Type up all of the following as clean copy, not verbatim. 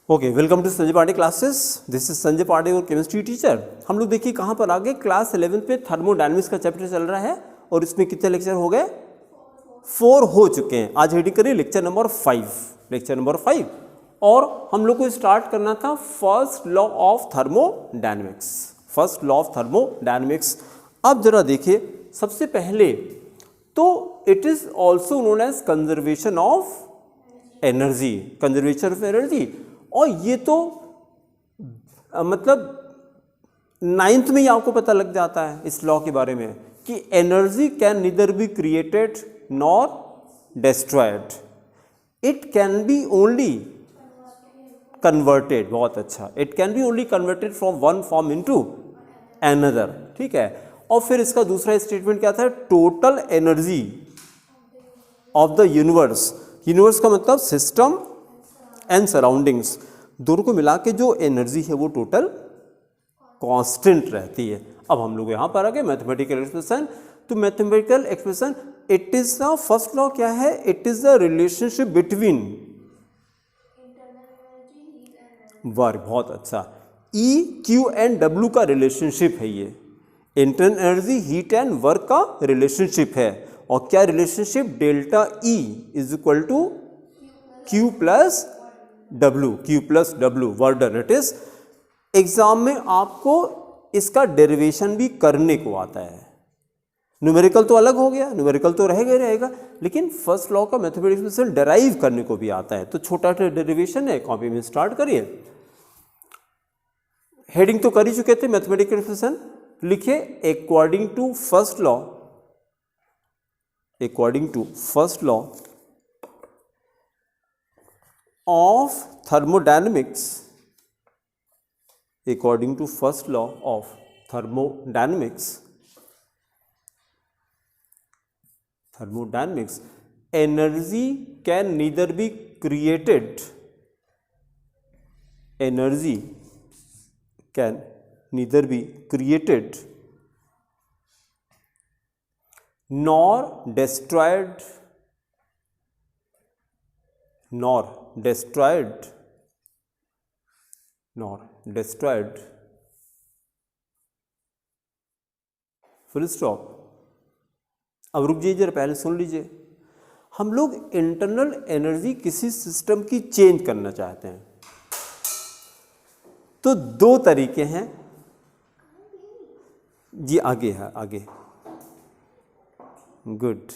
Okay, welcome to Sanjay Pandey classes. This is Sanjay Pandey और chemistry teacher. हम लोग देखिए कहाँ पर आगे क्लास 11 पे थर्मोडायनेमिक्स का चैप्टर चल रहा है और इसमें कितने लेक्चर हो गए? 4 हो चुके हैं। आज हेडिंग करिए लेक्चर नंबर 5। और हम लोग को स्टार्ट करना था फर्स्ट लॉ ऑफ थर्मोडायनेमिक्स। अब जरा देखिए, सबसे पहले तो it is also known as conservation of energy. और ये तो मतलब 9th में ही आपको पता लग जाता है इस लॉ के बारे में कि energy can neither be created nor destroyed, it can be only converted. बहुत अच्छा, it can be only converted from one form into another. ठीक है। और फिर इसका दूसरा स्टेटमेंट क्या था? Total energy of the universe का मतलब सिस्टम एंड सराउंडिंग्स, दोनों को मिला के जो एनर्जी है वो टोटल कांस्टेंट रहती है। अब हम लोग यहां पर आ गए मैथमेटिकल एक्सप्रेशन। तो mathematical expression it is the first law क्या है? It is the relationship between work. बहुत अच्छा, E, Q एंड W का रिलेशनशिप है ये। Internal energy, heat and work का रिलेशनशिप है। और क्या relationship? Delta E is equal to Q plus W work done. It is exam में आपको इसका डेरिवेशन भी करने को आता है। न्यूमेरिकल तो अलग हो गया, न्यूमेरिकल तो रहेगा, लेकिन फर्स्ट लॉ का मैथमेटिक्स में डेराइव करने को भी आता है। तो छोटा सा डेरिवेशन है, कॉपी में स्टार्ट करिए। हेडिंग तो कर ही चुके थे मैथमेटिकल एक्सप्रेशन। लिखिए according to first law of thermodynamics, according to first law of thermodynamics, energy can neither be created nor destroyed full stop. अब रुक जाइए जरा, पहले सुन लीजिए। हम लोग इंटरनल एनर्जी किसी सिस्टम की चेंज करना चाहते हैं तो दो तरीके हैं जी। आगे है, आगे गुड।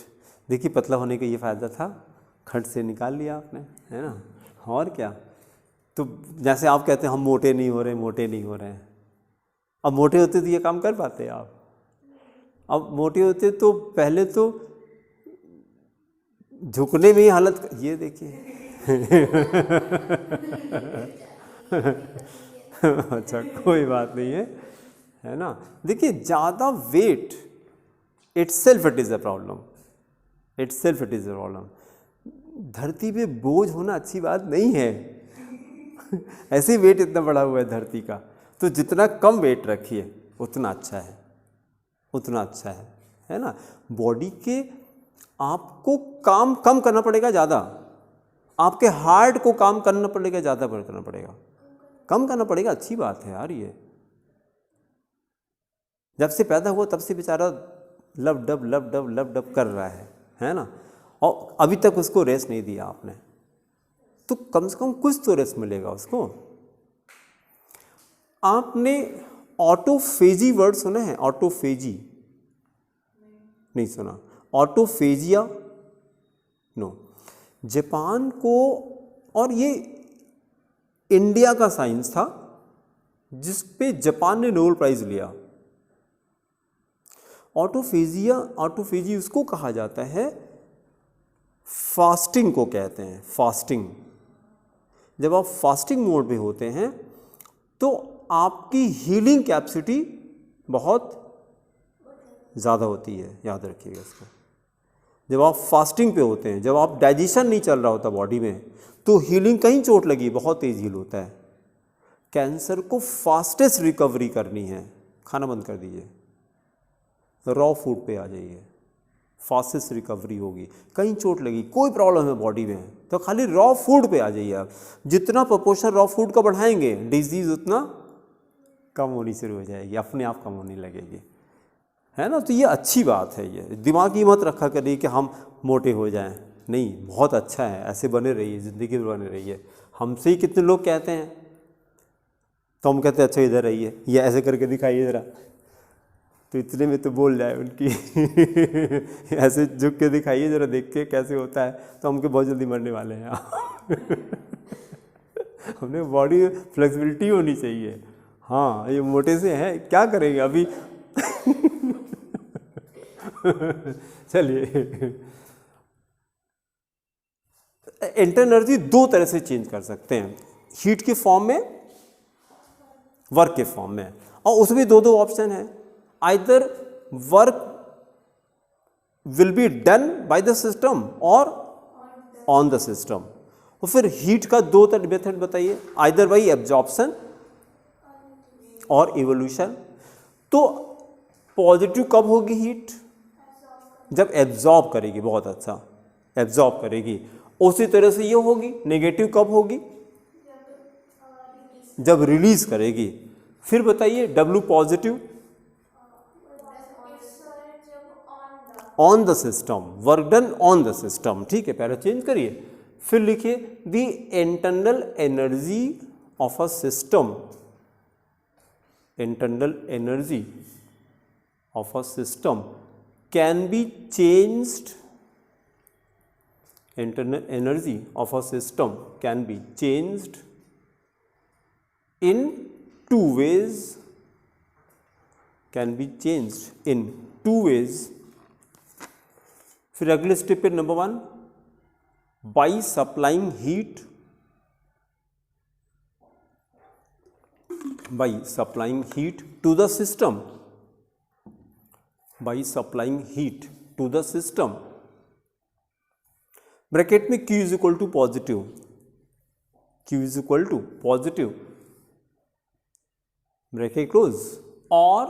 देखिए पतला होने का ये फायदा था, खट से निकाल लिया आपने, है ना। और क्या, तो जैसे आप कहते हैं हम मोटे नहीं हो रहे हैं। अब मोटे होते तो ये काम कर पाते आप? अब मोटे होते तो पहले तो झुकने में ही हालत, ये देखिए अच्छा कोई बात नहीं है ना। देखिए ज़्यादा weight itself it is a problem. धरती पे बोझ होना अच्छी बात नहीं है ऐसे वेट इतना बड़ा हुआ है धरती का, तो जितना कम वेट रखिए उतना अच्छा है ना। बॉडी के आपको काम कम करना पड़ेगा ज़्यादा, आपके हार्ट को काम करना पड़ेगा ज़्यादा, कम करना पड़ेगा। अच्छी बात है यार। ये जब से पैदा हुआ तब से बेचारा लव डब कर रहा है ना। और अभी तक उसको रेस्ट नहीं दिया आपने, तो कम से कम कुछ तो रेस्ट मिलेगा उसको। आपने ऑटोफेजी वर्ड सुना है? ऑटोफेजी नहीं सुना? ऑटोफेजिया नो। जापान को, और ये इंडिया का साइंस था जिस पे जापान ने नोबेल प्राइज लिया। ऑटोफेजी उसको कहा जाता है, फास्टिंग को कहते हैं। फास्टिंग, जब आप फास्टिंग मोड पे होते हैं तो आपकी हीलिंग कैपेसिटी बहुत ज़्यादा होती है, याद रखिएगा इसको। जब आप फास्टिंग पे होते हैं, जब आप डाइजेशन नहीं चल रहा होता बॉडी में, तो हीलिंग, कहीं चोट लगी बहुत तेज हील होता है। कैंसर को फास्टेस्ट रिकवरी करनी है, खाना बंद कर दीजिए, रॉ फूड पे आ जाइए, फास्टेस्ट रिकवरी होगी। कहीं चोट लगी, कोई प्रॉब्लम है बॉडी में, तो खाली रॉ फूड पे आ जाइए आप। जितना प्रोपोर्शन रॉ फूड का बढ़ाएंगे डिजीज उतना कम होनी शुरू हो जाएगी, अपने आप कम होने लगेगी, है ना। तो ये अच्छी बात है, ये दिमाग की मत रखा करिए कि हम मोटे हो जाएं, नहीं, बहुत अच्छा है, ऐसे बने रहिए, ज़िंदगी में बने रहिए। हमसे ही कितने लोग कहते हैं, तो हम कहते हैं अच्छा इधर रहिए, ये ऐसे करके दिखाइए ज़रा, तो इतने में तो बोल जाए उनकी ऐसे झुक के दिखाइए ज़रा, देख के कैसे होता है, तो हमके बहुत जल्दी मरने वाले हैं हमने बॉडी में फ्लेक्सिबिलिटी होनी चाहिए। हाँ, ये मोटे से हैं, क्या करेंगे अभी चलिए, इंटरनल एनर्जी दो तरह से चेंज कर सकते हैं, हीट के फॉर्म में, वर्क के फॉर्म में, और उसमें दो ऑप्शन है। Either work will be done by the system और ऑन द सिस्टम। और फिर हीट का दो मेथड बताइए, आइदर बाई एब्जॉर्प्शन और इवोल्यूशन। तो पॉजिटिव कब होगी हीट? जब एब्जॉर्ब करेगी, बहुत अच्छा, एब्जॉर्ब करेगी। उसी तरह से ये होगी, नेगेटिव कब होगी? जब रिलीज करेगी। फिर बताइए W positive? On the system, work done on the system. ठीक है, पहले चेंज करिए, फिर लिखिए the internal energy of a system, internal energy of a system can be changed, internal energy of a system can be changed in two ways, can be changed in two ways। फिर अगले step पे number 1, by supplying heat, by supplying heat to the system, by supplying heat to the system. Bracket में Q is equal to positive, Q is equal to positive, bracket close, और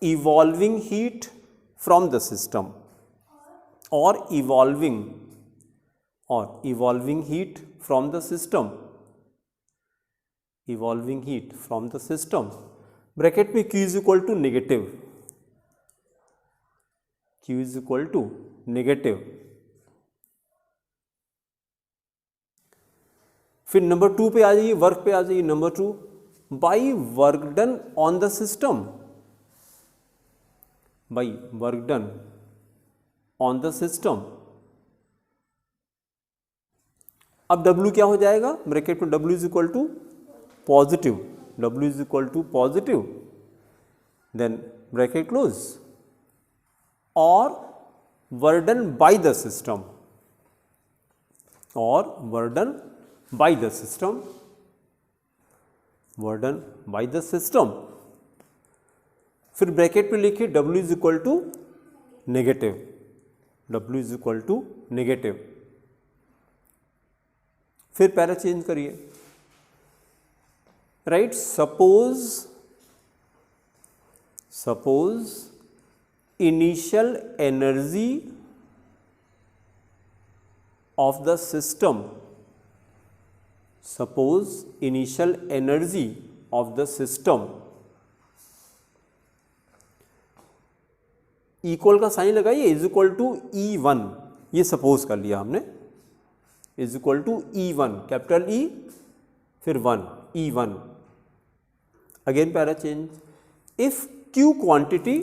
evolving heat from the system, और evolving heat from the system, evolving heat from the system. Bracket में Q is equal to negative, Q is equal to negative. फिर number 2 पे आ जाइए, work पे आ जाइए। Number 2, by work done on the system, by work done on the system. अब W क्या हो जाएगा? ब्रैकेट में W is equal to positive, W is equal to positive, then bracket close, और work done by the system, और work done by the system, work done by the system। फिर bracket पे लिखिए W is equal to negative, W is equal to negative. फिर para change करिए, right. Suppose initial energy of the system, suppose initial energy of the system, equal का sign लगाइए, is equal to E1, ये suppose कर लिया हमने, is equal to E1, capital E फिर 1, E1। Again para change, if Q quantity,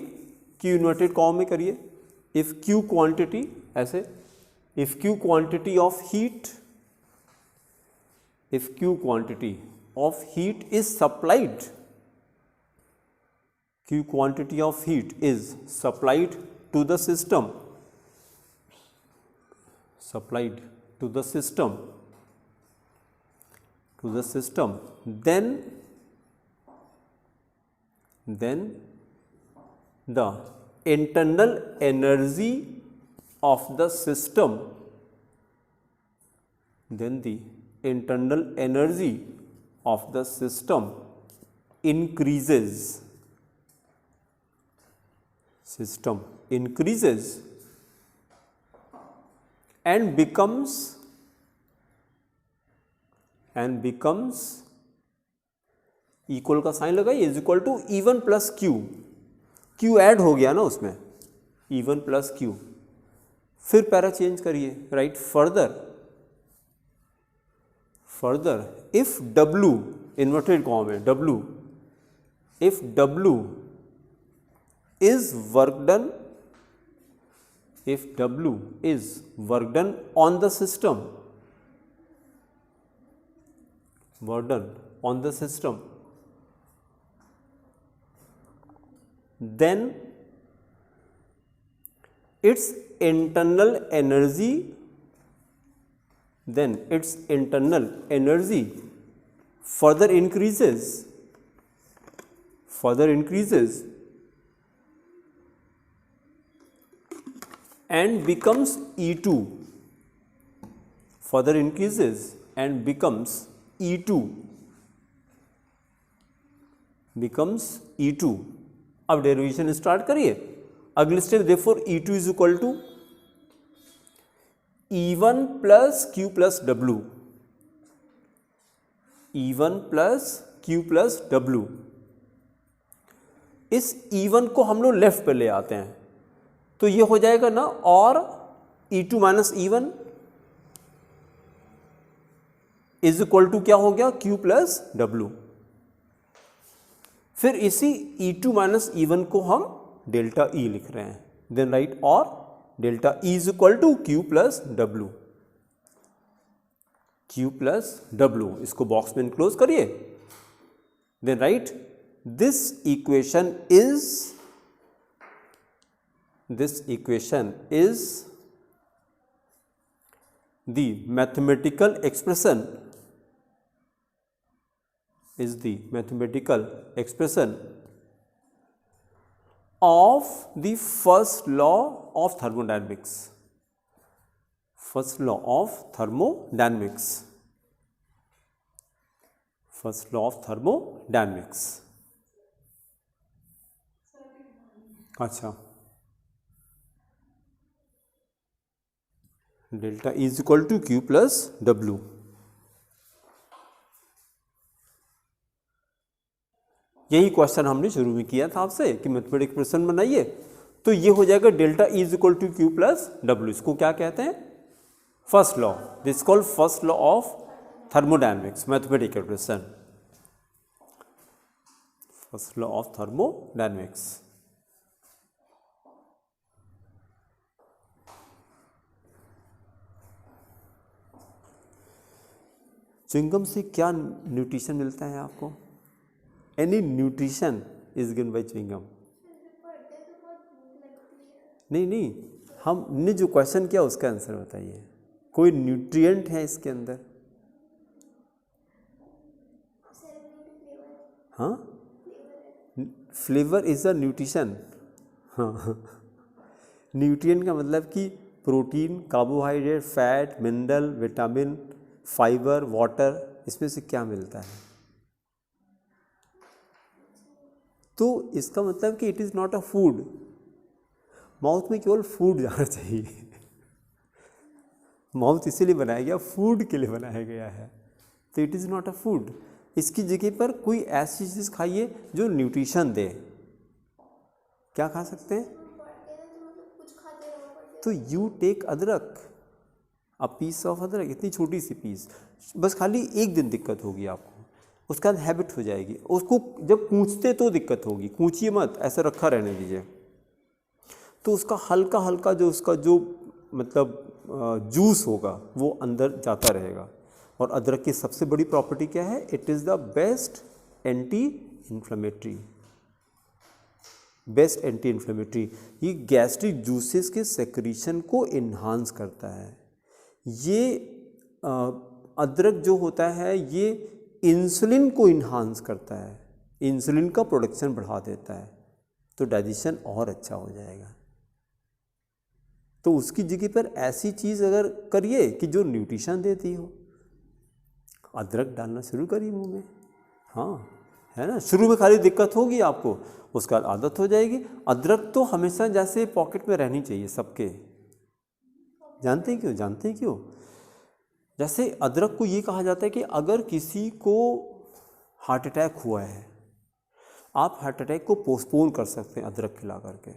Q inverted comma में करिए, if Q quantity, ऐसे, if Q quantity of heat, if Q quantity of heat is supplied, Q quantity of heat is supplied to the system, supplied to the system, then the internal energy of the system, then the internal energy of the system increases, and becomes and becomes, equal का sign लगाइए, is equal to E1 plus Q, Q add हो गया ना उसमें, E1 plus Q. फिर para change करिए, right. Further if W, inverted comma में W, if W is work done, if W is work done on the system, work done on the system, then its internal energy, further increases and becomes E2, further increases and becomes E2, अब derivation start करिए। अगले step, therefore E2 is equal to E1 plus Q plus W, E1 plus Q plus W। इस E1 को हम लोग left पे ले आते हैं, तो ये हो जाएगा ना, और E2 minus E1 is equal to क्या हो गया, Q प्लस W। फिर इसी E2 माइनस E1 को हम डेल्टा E लिख रहे हैं, देन राइट, और delta E is equal to Q plus W, Q plus W। इसको बॉक्स में इनक्लोज करिए, then right, this equation is the mathematical expression of the first law of thermodynamics, first law of thermodynamics। अच्छा, delta E is equal to Q plus W। यही question हमने शुरू में किया था आपसे कि मैथमेटिकल एक्सप्रेशन बनाइए, तो ये हो जाएगा delta E is equal to Q plus W। इसको क्या कहते हैं, first law, this called first law of thermodynamics, mathematical expression, first law of thermodynamics. Chewing gum से क्या न्यूट्रिशन मिलता है आपको? Any nutrition is given by chewing gum? नहीं, हमने जो क्वेश्चन किया उसका आंसर बताइए। कोई न्यूट्रिएंट है इसके अंदर? हाँ, फ्लेवर इज अ न्यूट्रिशन। हाँ, न्यूट्रिएंट का मतलब कि protein, carbohydrate, fat, mineral, vitamin, fibre, water, इसमें से क्या मिलता है? तो इसका मतलब कि it is not a food. Mouth में केवल फूड जाना चाहिए। माउथ इसीलिए बनाया गया, फूड के लिए बनाया गया है, तो it is not a food. इसकी जगह पर कोई ऐसी चीज़ खाइए जो न्यूट्रिशन दे। क्या खा सकते हैं? तो यू टेक अदरक, अ पीस ऑफ अदरक, इतनी छोटी सी पीस, बस खाली एक दिन दिक्कत होगी आपको, उसका हैबिट हो जाएगी। उसको जब कूचते तो दिक्कत होगी, कूचिए मत, ऐसे रखा रहने दीजिए। तो उसका हल्का हल्का जो उसका जो मतलब जूस होगा वो अंदर जाता रहेगा। और अदरक की सबसे बड़ी प्रॉपर्टी क्या है? It is the best anti inflammatory. ये गैस्ट्रिक जूसेस के सेक्रीशन को इन्हांस करता है। ये अदरक जो होता है ये इंसुलिन को इन्हांस करता है, इंसुलिन का प्रोडक्शन बढ़ा देता है, तो डाइजेशन और अच्छा हो जाएगा। तो उसकी जगह पर ऐसी चीज़ अगर करिए कि जो न्यूट्रिशन देती हो, अदरक डालना शुरू करिए मुंह में। हाँ, है ना, शुरू में खाली दिक्कत होगी आपको, उसका आदत हो जाएगी। अदरक तो हमेशा जैसे पॉकेट में रहनी चाहिए सबके। जानते हैं क्यों? जैसे अदरक को ये कहा जाता है कि अगर किसी को हार्ट अटैक हुआ है, आप हार्ट अटैक को पोस्टपोन कर सकते हैं अदरक खिला करके।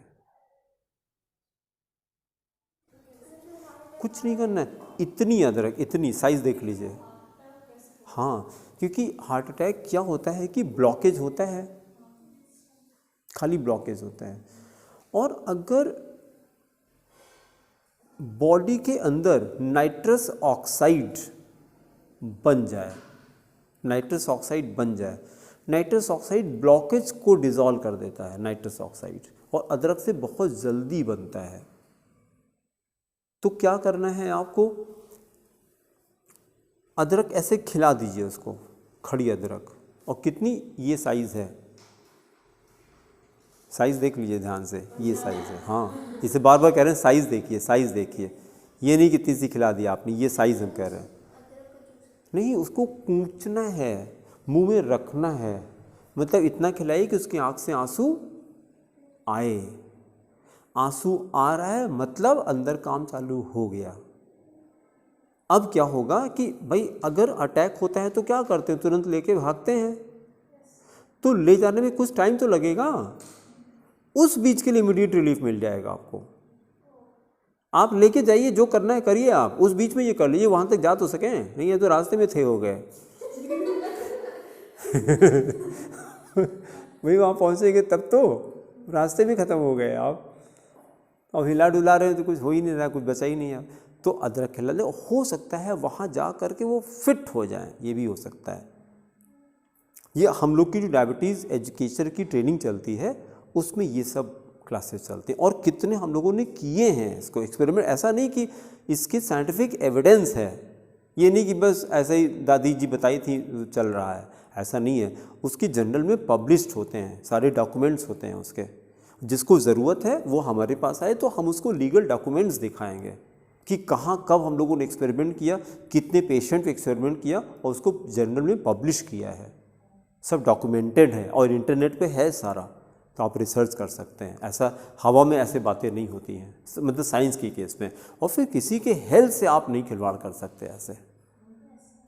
कुछ नहीं करना है, इतनी अदरक, इतनी साइज़ देख लीजिए। हाँ, क्योंकि हार्ट अटैक क्या होता है कि ब्लॉकेज होता है, खाली ब्लॉकेज होता है। और अगर बॉडी के अंदर नाइट्रस ऑक्साइड बन जाए, नाइट्रस ऑक्साइड बन जाए, नाइट्रस ऑक्साइड ब्लॉकेज को डिसॉल्व कर देता है नाइट्रस ऑक्साइड, और अदरक से बहुत जल्दी बनता है। तो क्या करना है आपको, अदरक ऐसे खिला दीजिए उसको, खड़ी अदरक। और कितनी, ये साइज़ है, साइज़ देख लीजिए ध्यान से, ये साइज़ है। हाँ, इसे बार बार कह रहे हैं साइज़ देखिए, साइज़ देखिए, ये नहीं कितनी सी खिला दी आपने, ये साइज़ हम कह रहे हैं। नहीं, उसको कूचना है, मुंह में रखना है, मतलब इतना खिलाइए कि उसकी आँख से आंसू आए। आंसू आ रहा है मतलब अंदर काम चालू हो गया। अब क्या होगा कि भाई अगर अटैक होता है तो क्या करते हैं, तुरंत लेके भागते हैं, तो ले जाने में कुछ टाइम तो लगेगा, उस बीच के लिए इमीडिएट रिलीफ मिल जाएगा आपको। आप लेके जाइए, जो करना है करिए, आप उस बीच में ये कर लीजिए, वहाँ तक जा तो सकें, नहीं है तो रास्ते में थे हो गए। भाई वहाँ पहुँचेंगे तब तो रास्ते में ख़त्म हो गए आप, और हिला डुला रहे हैं तो कुछ हो ही नहीं रहा, कुछ बचा ही नहीं है। तो अदरक खिला दे, हो सकता है वहाँ जा कर के वो फिट हो जाए, ये भी हो सकता है। ये हम लोग की जो डायबिटीज़ एजुकेशन की ट्रेनिंग चलती है उसमें ये सब क्लासेस चलते हैं, और कितने हम लोगों ने किए हैं इसको एक्सपेरिमेंट। ऐसा नहीं कि इसके साइंटिफिक एविडेंस है, ये नहीं कि बस ऐसे ही दादी जी बताई थी चल रहा है, ऐसा नहीं है। उसकी जर्नल में पब्लिश्ड होते हैं, सारे डॉक्यूमेंट्स होते हैं उसके। जिसको ज़रूरत है वो हमारे पास आए तो हम उसको लीगल डॉक्यूमेंट्स दिखाएंगे कि कहाँ कब हम लोगों ने एक्सपेरिमेंट किया, कितने पेशेंट पे एक्सपेरिमेंट किया, और उसको जर्नल में पब्लिश किया है, सब डॉक्यूमेंटेड है, और इंटरनेट पे है सारा, तो आप रिसर्च कर सकते हैं। ऐसा हवा में ऐसे बातें नहीं होती हैं, मतलब साइंस की केस में। और फिर किसी के हेल्थ से आप नहीं खिलवाड़ कर सकते ऐसे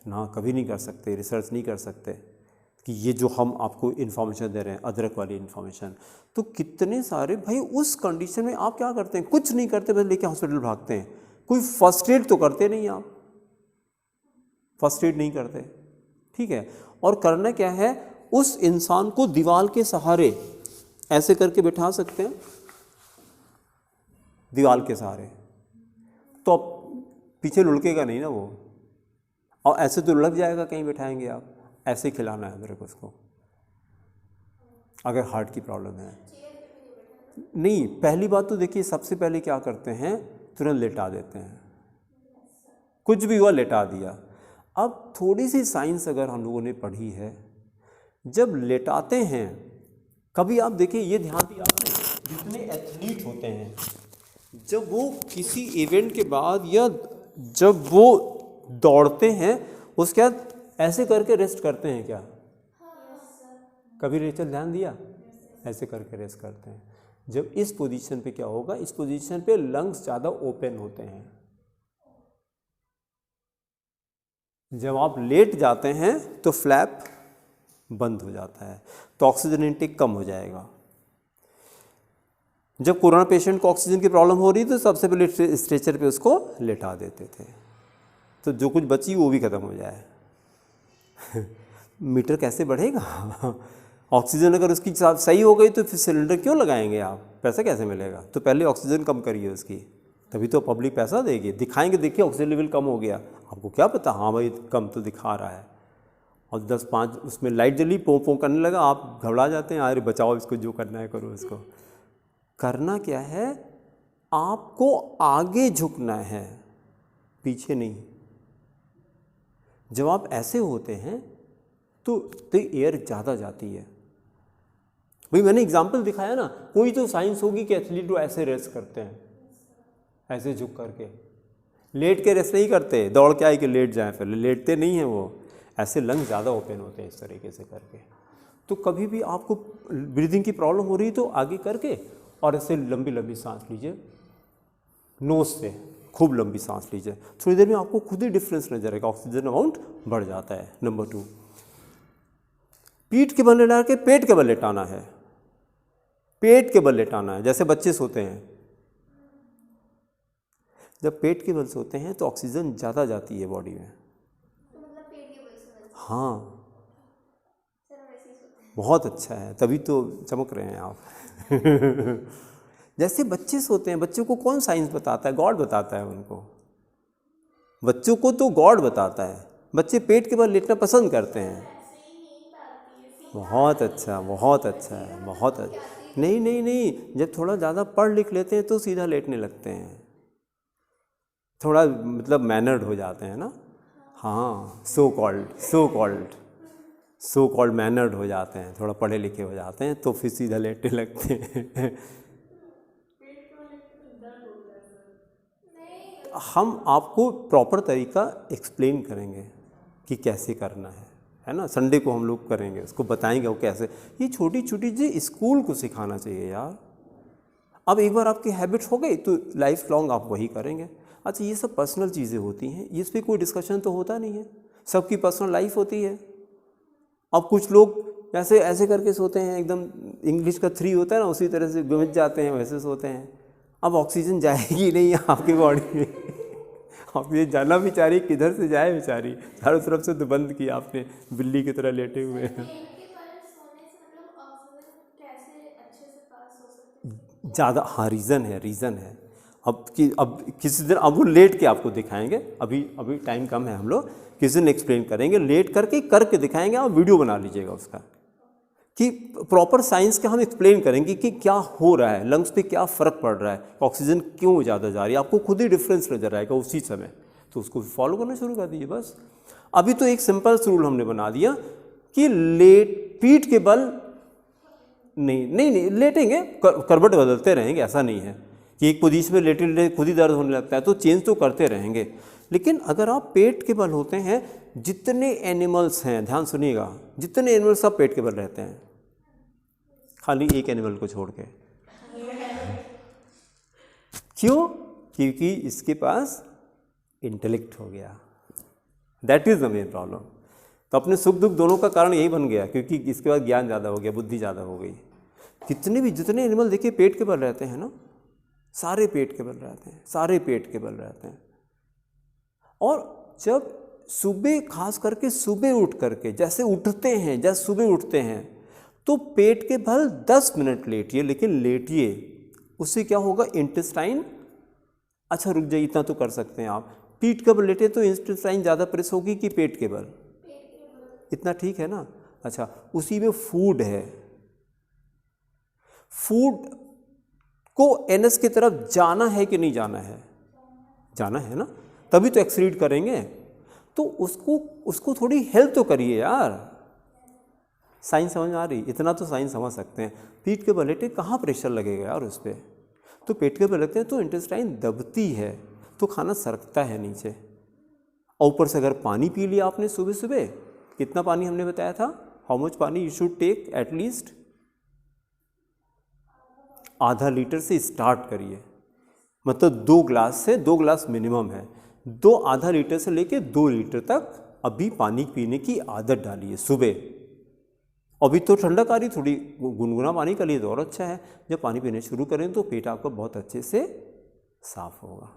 ना, कभी नहीं कर सकते, रिसर्च नहीं कर सकते कि ये जो हम आपको इन्फॉर्मेशन दे रहे हैं अदरक वाली इन्फॉर्मेशन। तो कितने सारे भाई उस कंडीशन में आप क्या करते हैं, कुछ नहीं करते, बस लेके हॉस्पिटल भागते हैं। कोई फर्स्ट एड तो करते नहीं, आप फर्स्ट एड नहीं करते, ठीक है। और करना क्या है, उस इंसान को दीवार के सहारे ऐसे करके बिठा सकते हैं, दीवार के सहारे, तो पीछे लुढ़केगा नहीं ना वो, और ऐसे तो लुढ़क जाएगा कहीं बिठाएंगे आप। ऐसे खिलाना है मेरे को उसको, अगर हार्ट की प्रॉब्लम है। नहीं, पहली बात तो देखिए, सबसे पहले क्या करते हैं, तुरंत लेटा देते हैं, कुछ भी हुआ लेटा दिया। अब थोड़ी सी साइंस अगर हम लोगों ने पढ़ी है, जब लेटाते हैं, कभी आप देखिए, ये ध्यान दिया आपने, जितने एथलीट होते हैं, जब वो किसी इवेंट के बाद या जब वो दौड़ते हैं, उसके बाद ऐसे करके रेस्ट करते हैं क्या? कभी रेचल ध्यान दिया? ऐसे करके रेस्ट करते हैं। जब इस पोजीशन पे क्या होगा, इस पोजीशन पे लंग्स ज़्यादा ओपन होते हैं। जब आप लेट जाते हैं तो फ्लैप बंद हो जाता है, तो ऑक्सीजन इनटेक कम हो जाएगा। जब कोरोना पेशेंट को ऑक्सीजन की प्रॉब्लम हो रही तो सबसे पहले स्ट्रेचर पे उसको लेटा देते थे, तो जो कुछ बची वो भी ख़त्म हो जाए। मीटर कैसे बढ़ेगा? ऑक्सीजन अगर उसकी सही हो गई तो फिर सिलेंडर क्यों लगाएंगे आप, पैसा कैसे मिलेगा? तो पहले ऑक्सीजन कम करिए उसकी, तभी तो पब्लिक पैसा देगी। दिखाएंगे, देखिए ऑक्सीजन लेवल कम हो गया, आपको क्या पता, हाँ भाई कम तो दिखा रहा है, और 10-5 उसमें लाइट जली, पों पों करने लगा, आप घबरा जाते हैं, अरे बचाओ इसको, जो करना है करो इसको। करना क्या है, आपको आगे झुकना है, पीछे नहीं। जब आप ऐसे होते हैं तो एयर ज़्यादा जाती है। भाई मैंने एग्जाम्पल दिखाया ना, कोई तो साइंस होगी कि एथलीट वो ऐसे रेस्ट करते हैं, ऐसे झुक करके, लेट के रेस्ट नहीं करते, दौड़ के आए कि लेट जाए, पहले लेटते नहीं हैं वो, ऐसे लंग्स ज़्यादा ओपन होते हैं इस तरीके से करके। तो कभी भी आपको ब्रीदिंग की प्रॉब्लम हो रही तो आगे करके और ऐसे लंबी लंबी सांस लीजिए, नोज से खूब लंबी सांस लीजिए, थोड़ी देर में आपको खुद ही डिफरेंस नजर आएगा, ऑक्सीजन अमाउंट बढ़ जाता है। नंबर 2, पीठ के बल लेटा के पेट के बल लेटाना है, पेट के बल लेटाना है। जैसे बच्चे सोते हैं, जब पेट के बल सोते हैं तो ऑक्सीजन ज़्यादा जाती है बॉडी में। तो मतलब पेट के बल से हाँ, सर वैसे ही सोते हैं। बहुत अच्छा है, तभी तो चमक रहे हैं आप। जैसे बच्चे सोते हैं, बच्चों को कौन साइंस बताता है? गॉड बताता है उनको, बच्चों को तो गॉड बताता है। बच्चे पेट के बल लेटना पसंद करते हैं। ऐसे ही नींद आती है सीधा। बहुत अच्छा, बहुत अच्छा है, बहुत अच्छा। नहीं नहीं नहीं, जब थोड़ा ज़्यादा पढ़ लिख लेते हैं तो सीधा लेटने लगते हैं, थोड़ा मतलब मैनर्ड हो जाते हैं ना। हाँ, सो कॉल्ड मैनर्ड हो जाते हैं, थोड़ा पढ़े लिखे हो जाते हैं तो फिर सीधा लेटने लगते हैं। हम आपको प्रॉपर तरीका एक्सप्लेन करेंगे कि कैसे करना है ना। संडे को हम लोग करेंगे, उसको बताएंगे वो कैसे। ये छोटी छोटी चीज़ स्कूल को सिखाना चाहिए यार। अब एक बार आपकी हैबिट हो गई तो लाइफ लॉन्ग आप वही करेंगे। अच्छा, ये सब पर्सनल चीज़ें होती हैं, इस पर कोई डिस्कशन तो होता नहीं है, सबकी पर्सनल लाइफ होती है। अब कुछ लोग ऐसे ऐसे करके सोते हैं, एकदम इंग्लिश का 3 होता है ना, उसी तरह से गमच जाते हैं, वैसे सोते हैं। अब ऑक्सीजन जाएगी नहीं आपकी बॉडी में। ऑक्सीजन जाना भी चाह रही, किधर से जाए बेचारी, चारों तरफ से तो बंद किया आपने, बिल्ली की तरह लेटे हुए हैं। पेट के बल सोने से मतलब ऑक्सीजन कैसे अच्छे से पास हो सकती है? ज़्यादा, हाँ रीज़न है। अब किसी दिन अब वो लेट के आपको दिखाएंगे, अभी टाइम कम है, हम लोग किसी दिन एक्सप्लेन करेंगे, लेट करके दिखाएंगे। आप वीडियो बना लीजिएगा उसका, कि प्रॉपर साइंस का हम एक्सप्लेन करेंगे कि क्या हो रहा है, लंग्स पे क्या फ़र्क पड़ रहा है, ऑक्सीजन क्यों ज़्यादा जा रही है, आपको खुद ही डिफरेंस नजर आएगा उसी समय। तो उसको फॉलो करना शुरू कर दीजिए बस। अभी तो एक सिंपल रूल हमने बना दिया कि पीठ के बल नहीं लेटेंगे, करवट बदलते रहेंगे, ऐसा नहीं है कि एक पोजीशन में लेटे खुद ही दर्द होने लगता है, तो चेंज तो करते रहेंगे। लेकिन अगर आप पेट के बल होते हैं, जितने एनिमल्स हैं, ध्यान सुनिएगा, जितने एनिमल्स सब पेट के बल रहते हैं, खाली एक एनिमल को छोड़ के। क्यों? क्योंकि इसके पास इंटेलेक्ट हो गया, that is the main problem. तो अपने सुख दुख दोनों का कारण यही बन गया, क्योंकि इसके बाद ज्ञान ज़्यादा हो गया, बुद्धि ज़्यादा हो गई। जितने एनिमल देखिए पेट के बल रहते हैं ना, सारे पेट के बल रहते हैं। और जब सुबह, खास करके सुबह उठ करके जैसे सुबह उठते हैं, तो पेट के बल 10 मिनट लेटिए, लेकिन लेटिए, उससे क्या होगा, इंटेस्टाइन, अच्छा रुक जाइए, इतना तो कर सकते हैं आप, पीठ के बल लेटे तो इंटेस्टाइन ज़्यादा प्रेस होगी कि पेट के बल? इतना ठीक है ना। अच्छा, उसी में फूड है, फूड को एनएस की तरफ जाना है कि नहीं जाना है? जाना है ना, तभी तो एक्सीड करेंगे। तो उसको थोड़ी हेल्प तो करिए यार। साइंस समझ में आ रही? इतना तो साइंस समझ सकते हैं। पीठ के बल लेटे कहाँ प्रेशर लगेगा यार उस पर? तो पेट के बल लगते हैं तो इंटेस्टाइन दबती है, तो खाना सरकता है नीचे। और ऊपर से अगर पानी पी लिया आपने सुबह सुबह, कितना पानी हमने बताया था, हाउ मच पानी यू शुड टेक, एटलीस्ट आधा लीटर से स्टार्ट करिए, मतलब 2 गिलास से 2 गिलास मिनिमम है, आधा लीटर से लेके 2 लीटर तक अभी पानी पीने की आदत डालिए सुबह। अभी तो ठंडक आ रही, थोड़ी गुनगुना पानी का लिए तो और अच्छा है। जब पानी पीने शुरू करें तो पेट आपका बहुत अच्छे से साफ होगा,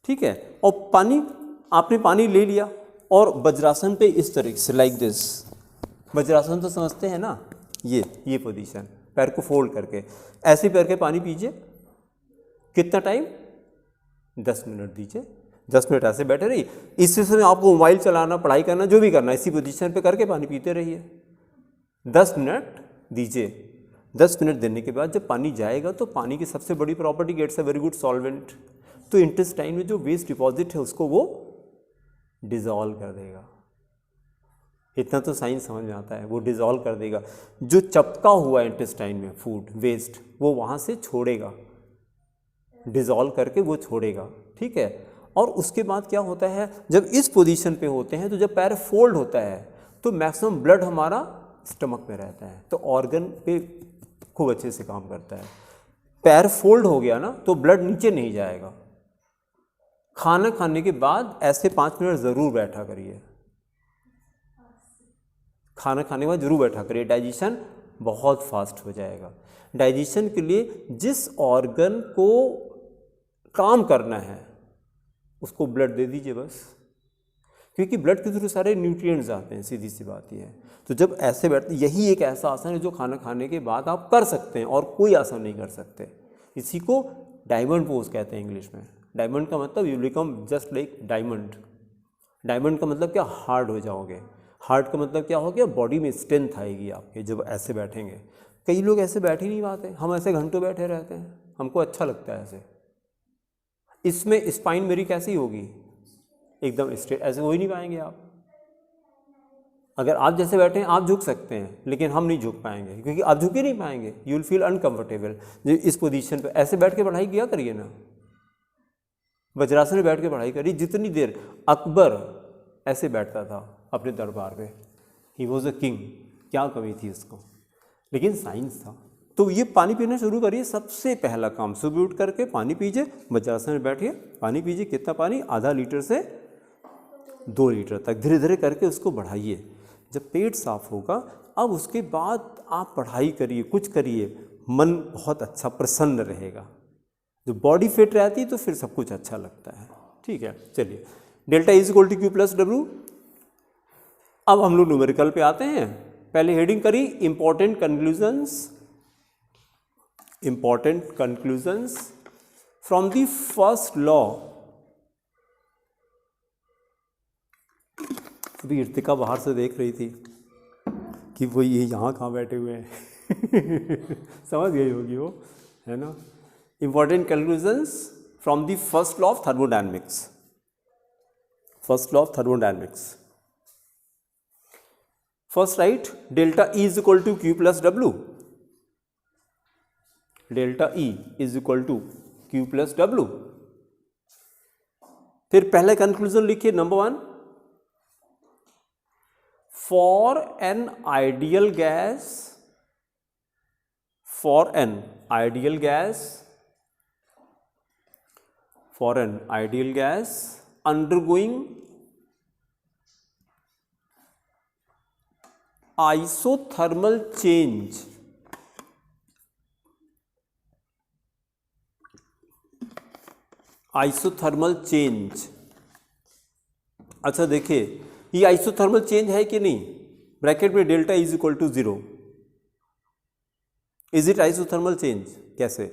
ठीक है। और आपने पानी ले लिया और वज्रासन पे इस तरीके से, लाइक दिस, वज्रासन तो समझते हैं ना, ये पोजीशन, पैर को फोल्ड करके ऐसे पैर के पानी पीजिए। कितना टाइम? 10 मिनट दीजिए। 10 मिनट ऐसे बैठे रहिए। इस समय आपको मोबाइल चलाना, पढ़ाई करना, जो भी करना, इसी पोजीशन पे करके पानी पीते रहिए। 10 मिनट दीजिए। 10 मिनट देने के बाद जब पानी जाएगा तो पानी की सबसे बड़ी property, gets a very good solvent, तो इंटेस्टाइन में जो वेस्ट डिपॉजिट है उसको वो डिजॉल्व कर देगा। इतना तो साइंस समझ में आता है, वो डिजॉल्व कर देगा। जो चपका हुआ इंटेस्टाइन में फूड वेस्ट, वो वहाँ से छोड़ेगा, डिजॉल्व करके वो छोड़ेगा, ठीक है। और उसके बाद क्या होता है, जब इस पोजीशन पे होते हैं तो जब पैर फोल्ड होता है तो मैक्सिमम ब्लड हमारा स्टमक में रहता है, तो ऑर्गन पे खूब अच्छे से काम करता है। पैर फोल्ड हो गया ना तो ब्लड नीचे नहीं जाएगा, खाना खाने के बाद ऐसे 5 मिनट ज़रूर बैठा करिए, खाना खाने के बाद ज़रूर बैठा करिए, डाइजेशन बहुत फास्ट हो जाएगा। डाइजेशन के लिए जिस ऑर्गन को काम करना है उसको ब्लड दे दीजिए बस, क्योंकि ब्लड के थ्रू सारे न्यूट्रिएंट्स आते हैं, सीधी सी बात ये है। तो जब ऐसे बैठते, यही एक ऐसा आसन है जो खाना खाने के बाद आप कर सकते हैं और कोई आसन नहीं कर सकते। इसी को डायमंड पोज कहते हैं इंग्लिश में। डायमंड का मतलब you become just like diamond. Diamond का मतलब क्या, हार्ड हो जाओगे। हार्ड का मतलब क्या हो गया, बॉडी में स्ट्रेंथ आएगी आपके जब ऐसे बैठेंगे। कई लोग ऐसे बैठ ही नहीं पाते, हम ऐसे घंटों बैठे रहते हैं, हमको अच्छा लगता है ऐसे। इसमें स्पाइन मेरी कैसी होगी, एकदम स्ट्रेट, ऐसे हो ही नहीं पाएंगे आप। अगर आप जैसे बैठे हैं आप झुक सकते हैं, लेकिन हम नहीं झुक पाएंगे, क्योंकि आप झुक ही नहीं पाएंगे, यू विल फील अनकंफर्टेबल। इस पोजीशन पे ऐसे बैठ के पढ़ाई किया करिए ना, वज्रासन में बैठ के पढ़ाई करिए जितनी देर। अकबर ऐसे बैठता था अपने दरबार में, ही वॉज अ किंग, क्या कमी थी उसको, लेकिन साइंस था। तो ये पानी पीना शुरू करिए, सबसे पहला काम सुबह उठ करके पानी पीजिए, वज्रासन में बैठिए, पानी पीजिए। कितना पानी, आधा लीटर से 2 लीटर तक, धीरे धीरे करके उसको बढ़ाइए। जब पेट साफ होगा, अब उसके बाद आप पढ़ाई करिए, कुछ करिए, मन बहुत अच्छा प्रसन्न रहेगा। जब बॉडी फिट रहती है तो फिर सब कुछ अच्छा लगता है। ठीक है, चलिए, delta is equal to Q plus W. अब हम लोग न्यूमेरिकल पे आते हैं। पहले हेडिंग करी important conclusions, important conclusions from the first law. अभी इर्तिका बाहर से देख रही थी कि वो ये यहाँ कहाँ बैठे हुए हैं समझ गई होगी वो, है ना। Important conclusions from the first law of thermodynamics. First law of thermodynamics, first right delta E is equal to Q plus W. Delta E is equal to Q plus W. फिर पहले कंक्लूजन लिखिए, number 1, for an ideal gas, for an ideal gas, for an ideal gas undergoing isothermal change, isothermal change. अच्छा देखिए, ये isothermal change है कि नहीं, bracket में delta is equal to 0। Is it isothermal change? कैसे,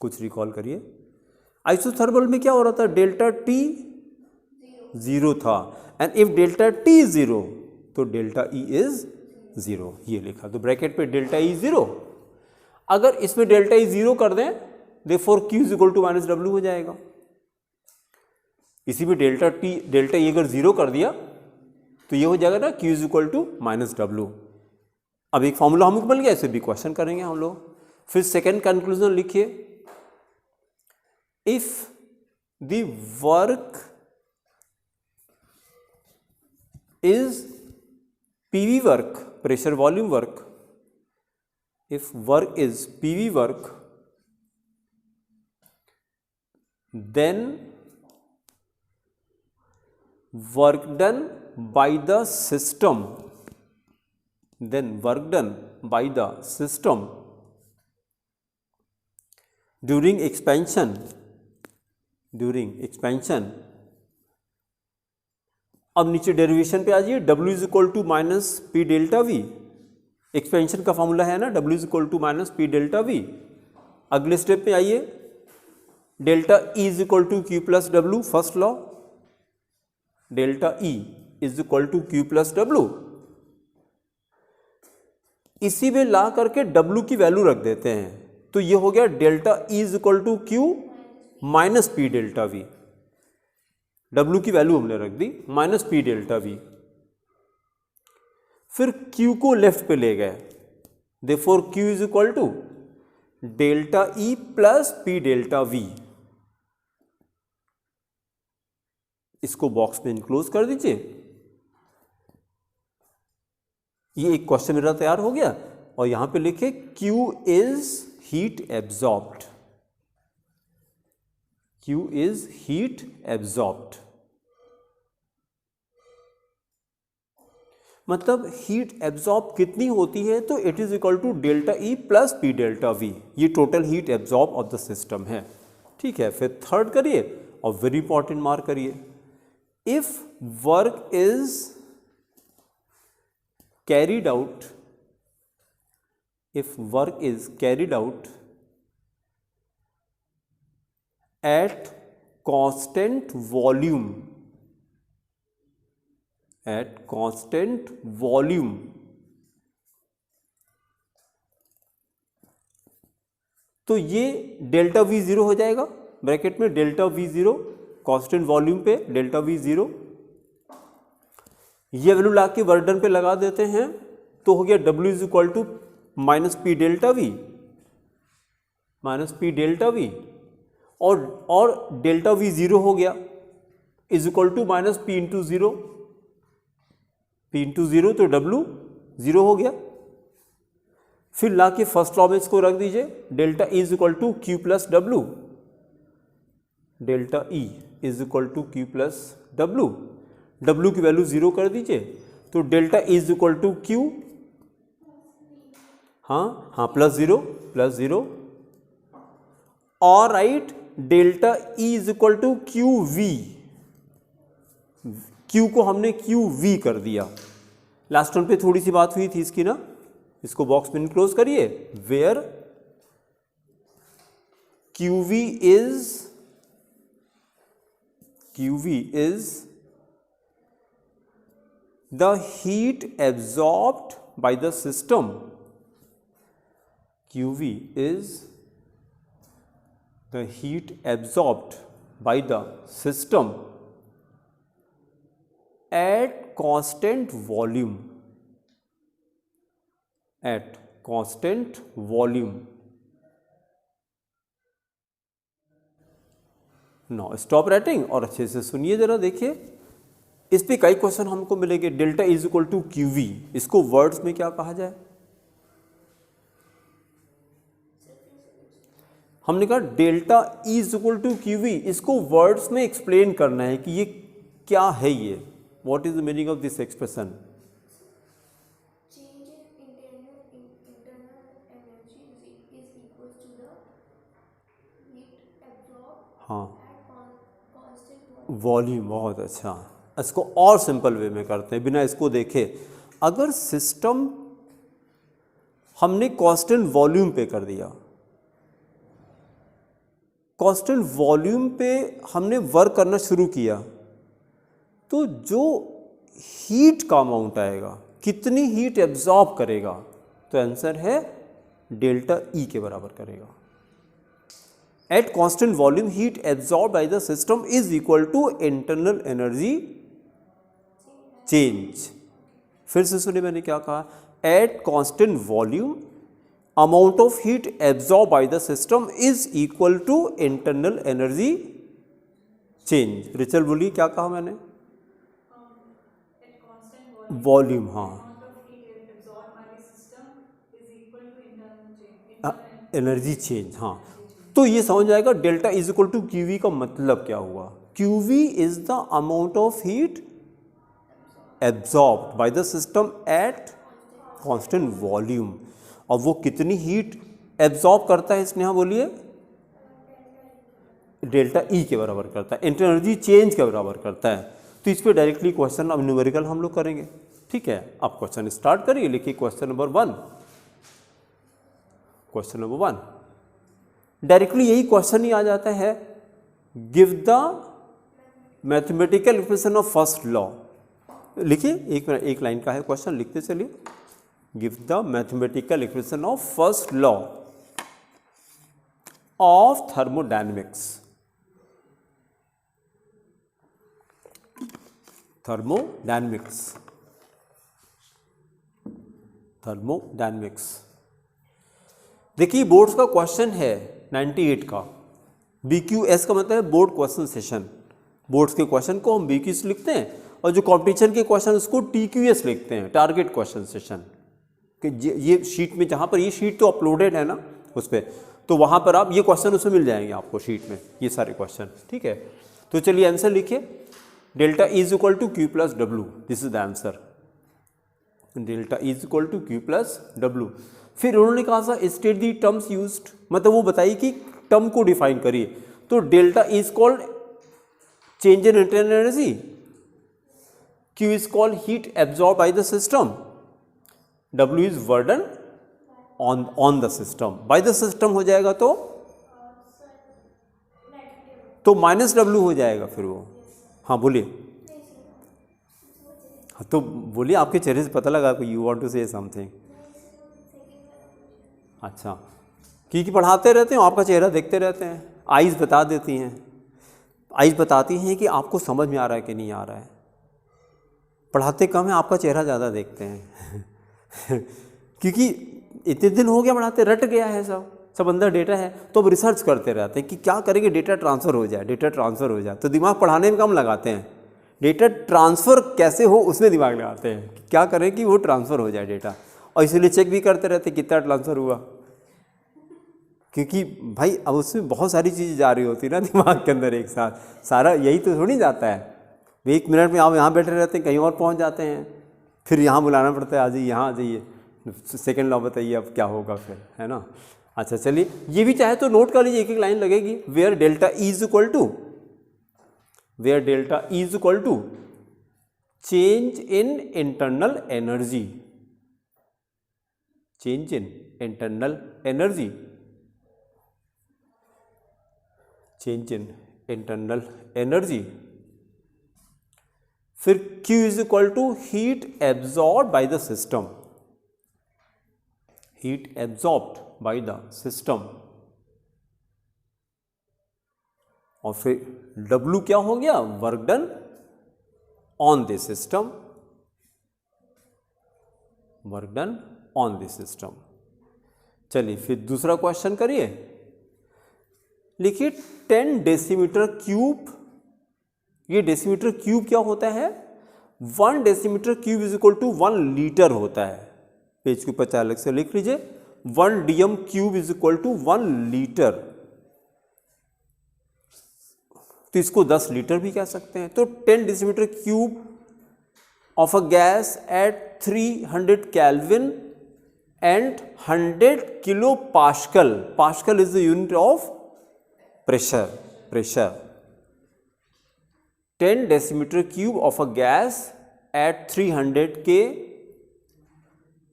कुछ रिकॉल करिए। आइसोथर्मल में क्या हो रहा था, डेल्टा टी 0 था, and if delta T is 0 तो डेल्टा ई इज 0, ये लिखा। तो ब्रैकेट पे डेल्टा ई 0, अगर इसमें डेल्टा ई 0 कर दें, therefore Q is equal to minus W हो जाएगा। इसी में डेल्टा ई अगर 0 कर दिया तो ये हो जाएगा ना, Q is equal to minus W. अब एक फॉर्मूला हमको मिल गया, इसे भी क्वेश्चन करेंगे हम लोग। फिर सेकेंड कंक्लूजन लिखिए, if the work is PV work, pressure volume work, if work is PV work, then work done by the system, then work done by the system during expansion, अब नीचे derivation पे आ जाइए, W is equal to minus P delta V. Expansion का formula है ना, W is equal to minus P delta V. अगले step पे आइए, delta E is equal to Q plus W, first law, delta E is equal to Q plus W. इसी में ला करके W की वैल्यू रख देते हैं, तो ये हो गया delta E is equal to Q minus P delta V. W की वैल्यू हमने रख दी माइनस पी डेल्टा वी। फिर Q को लेफ्ट पे ले गए, therefore Q is equal to delta E plus P delta V. इसको बॉक्स में इनक्लोज कर दीजिए। ये एक क्वेश्चन मेरा तैयार हो गया, और यहां पे लिखे Q is heat absorbed. Q is heat absorbed, मतलब हीट एब्जॉर्ब कितनी होती है, तो it is equal to delta E plus P delta V, ये total heat absorb of the system है। ठीक है, फिर थर्ड करिए और वेरी इंपॉर्टेंट मार्क करिए, if work is carried out, if work is carried out at constant volume, तो ये डेल्टा वी जीरो हो जाएगा, ब्रैकेट में delta V zero, constant volume पे डेल्टा वी जीरो, ये वैल्यू ला के वर्क डन पे लगा देते हैं, तो हो गया W is equal to minus P delta V, और डेल्टा वी जीरो हो गया is equal to minus P into zero, तो W जीरो हो गया। फिर ला के फर्स्ट लॉ में इसको रख दीजिए, delta E is equal to Q plus W, delta E is equal to Q plus W, W की वैल्यू जीरो कर दीजिए, तो delta E is equal to Q, हाँ प्लस जीरो, और right delta E is equal to Q V, Q को हमने Q we कर दिया। लास्ट वन पे थोड़ी सी बात हुई थी इसकी ना, इसको बॉक्स में क्लोज करिए, where Q V is the heat absorbed by the system, QV is the heat absorbed by the system at constant volume, Now stop writing और अच्छे से सुनिए जरा, देखिए इस पे कई क्वेश्चन हमको मिलेंगे। Delta is equal to QV, इसको वर्ड्स में क्या कहा जाए? हमने कहा delta E is equal to Q V, इसको वर्ड्स में एक्सप्लेन करना है कि ये क्या है, ये what is the meaning of this expression. Change in internal energy is equal to the heat absorbed हाँ, at constant वॉल्यूम, बहुत अच्छा। इसको और सिंपल वे में करते हैं बिना इसको देखे, अगर सिस्टम हमने कांस्टेंट वॉल्यूम पे कर दिया, कांस्टेंट वॉल्यूम पे हमने वर्क करना शुरू किया, तो जो हीट का अमाउंट आएगा, कितनी हीट एब्जॉर्ब करेगा, तो आंसर है डेल्टा ई के बराबर करेगा। At constant volume heat absorb by the system is equal to internal energy change. फिर से सुनिए मैंने क्या कहा, at constant volume amount of heat absorbed by the system is equal to internal energy change। Rachel बोलिए क्या कहा मैंने? वॉल्यूम, हाँ, एनर्जी चेंज, हाँ। तो ये समझ आएगा delta is equal to QV का मतलब क्या हुआ। QV is the amount of heat absorbed by the system at constant volume, और वो कितनी हीट एब्जॉर्ब करता है, इसने, हाँ बोलिए, डेल्टा ई के बराबर करता है, इंटरनल एनर्जी चेंज के बराबर करता है। तो इस पे डायरेक्टली क्वेश्चन अब न्यूमेरिकल हम लोग करेंगे। ठीक है, आप क्वेश्चन स्टार्ट करिए, लिखिए question number 1। Question number 1 directly यही क्वेश्चन ही आ जाता है, give the mathematical expression of first law. लिखिए, एक लाइन का है क्वेश्चन, लिखते चलिए, give the mathematical equation of first law of thermodynamics। Thermodynamics देखिए, बोर्ड्स का क्वेश्चन है 98 का। BQS का मतलब है बोर्ड क्वेश्चन सेशन। बोर्ड्स के क्वेश्चन को हम BQS लिखते हैं, और जो कॉम्पिटिशन के क्वेश्चन उसको TQS लिखते हैं, टारगेट क्वेश्चन सेशन। कि ये शीट में, जहाँ पर ये शीट तो अपलोडेड है ना उस पर, तो वहाँ पर आप ये क्वेश्चन उसमें मिल जाएंगे आपको शीट में, ये सारे क्वेश्चन, ठीक है। तो चलिए आंसर लिखिए, delta is equal to Q plus W, this is the answer, delta is equal to Q plus W. फिर उन्होंने कहा था स्टेट दी टर्म्स यूज्ड, मतलब वो बताइए कि टर्म को डिफाइन करिए। तो delta is called change in internal energy, Q is called heat absorb by the system, W is burden on the system. Bye the system हो जाएगा तो माइनस डब्ल्यू हो जाएगा फिर वो। हाँ बोलिए, तो बोलिए, आपके चेहरे से पता लगा you want to say something. अच्छा, क्योंकि पढ़ाते रहते हो, आपका चेहरा देखते रहते हैं, आईज बता देती हैं, आईज बताती हैं कि आपको समझ में आ रहा है कि नहीं आ रहा है। पढ़ाते कम है, आपका चेहरा ज़्यादा देखते हैं क्योंकि इतने दिन हो गया पढ़ाते, रट गया है सब अंदर डेटा है, तो अब रिसर्च करते रहते हैं कि क्या करेंगे डेटा ट्रांसफ़र हो जाए, डेटा ट्रांसफ़र हो जाए। तो दिमाग पढ़ाने में कम लगाते हैं, डेटा ट्रांसफ़र कैसे हो उसमें दिमाग लगाते हैं, क्या करें कि वो ट्रांसफ़र हो जाए डेटा। और इसलिए चेक भी करते रहते कितना ट्रांसफ़र हुआ, क्योंकि भाई अब उसमें बहुत सारी चीज़ें जा रही होती है ना दिमाग के अंदर एक साथ, सारा यही तो थोड़ी जाता है। 1 मिनट में आप यहाँ बैठे रहते हैं, कहीं और पहुँच जाते हैं, फिर यहाँ बुलाना पड़ता है, आ जाइए यहाँ आ जाइए, सेकेंड लॉ बताइए अब क्या होगा फिर, है ना। अच्छा चलिए, ये भी चाहे तो नोट कर लीजिए, एक एक लाइन लगेगी। Where delta is equal to, where delta is equal to change in internal energy, change in internal energy, change in internal energy. फिर Q is equal to heat absorb by the system, heat absorbed by the system. और फिर W क्या हो गया, work done on the system, work done on the system. चलिए फिर दूसरा question करिए, लिखिए 10 डेसीमीटर क्यूब, ये डेसीमीटर क्यूब क्या होता है, 1 decimetre cube is equal to 1 litre होता है। पेज के ऊपर 4 अलग से लिख लीजिए, 1 DM cube is equal to 1 litre, तो इसको 10 लीटर भी कह सकते हैं। तो 10 decimetre cube of a gas at 300 kelvin and 100 kilo pascal, pascal is the unit of pressure, pressure. 10 decimetre cube of a gas at 300 K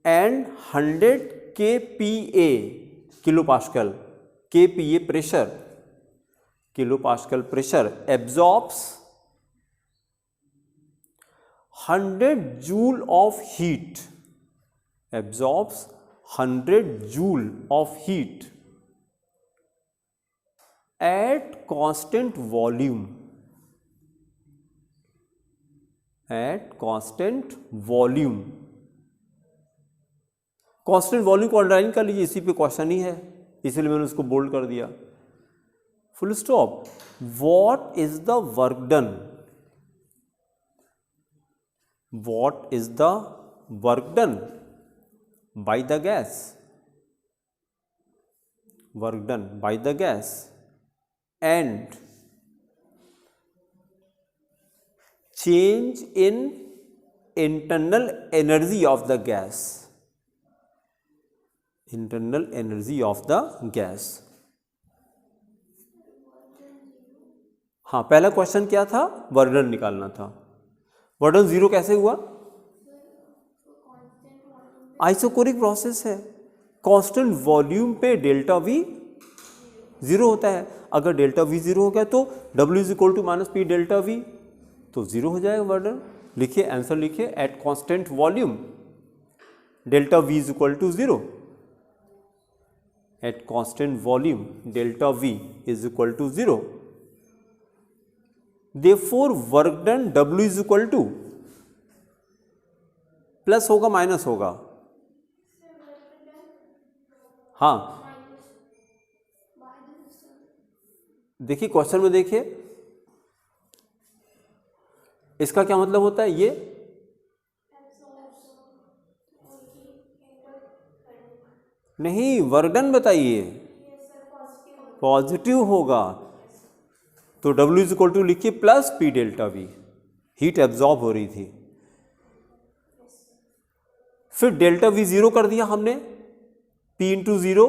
and 100 kPa, kilo pascal, kPa pressure, kilo pascal pressure, absorbs 100 joule of heat, absorbs 100 joule of heat at constant volume, at constant volume। Constant volume को underline कर लीजिए, इसी पे question ही है, इसलिए मैंने उसको bold कर दिया, full stop. What is the work done, what is the work done by the gas, work done by the gas and change in internal energy of the gas, internal energy of the gas। हाँ, पहला question क्या था, work निकालना था। Work 0 कैसे हुआ, isochoric process है, constant volume पे डेल्टा वी 0 होता है। अगर डेल्टा वी 0 हो गया तो W is equal to minus P delta V, तो 0 हो जाएगा वर्डन। लिखिए, आंसर लिखिए, at constant volume delta V is equal to 0, at constant volume delta V is equal to 0। Therefore work done W is equal to, plus होगा minus होगा, हाँ देखिए question में देखिए, इसका क्या मतलब होता है, ये नहीं, वर्क डन बताइए, पॉजिटिव होगा, तो W इज इक्वल टू लिखिए plus P delta V, heat absorb हो रही थी। फिर डेल्टा V जीरो कर दिया हमने, P इंटू जीरो,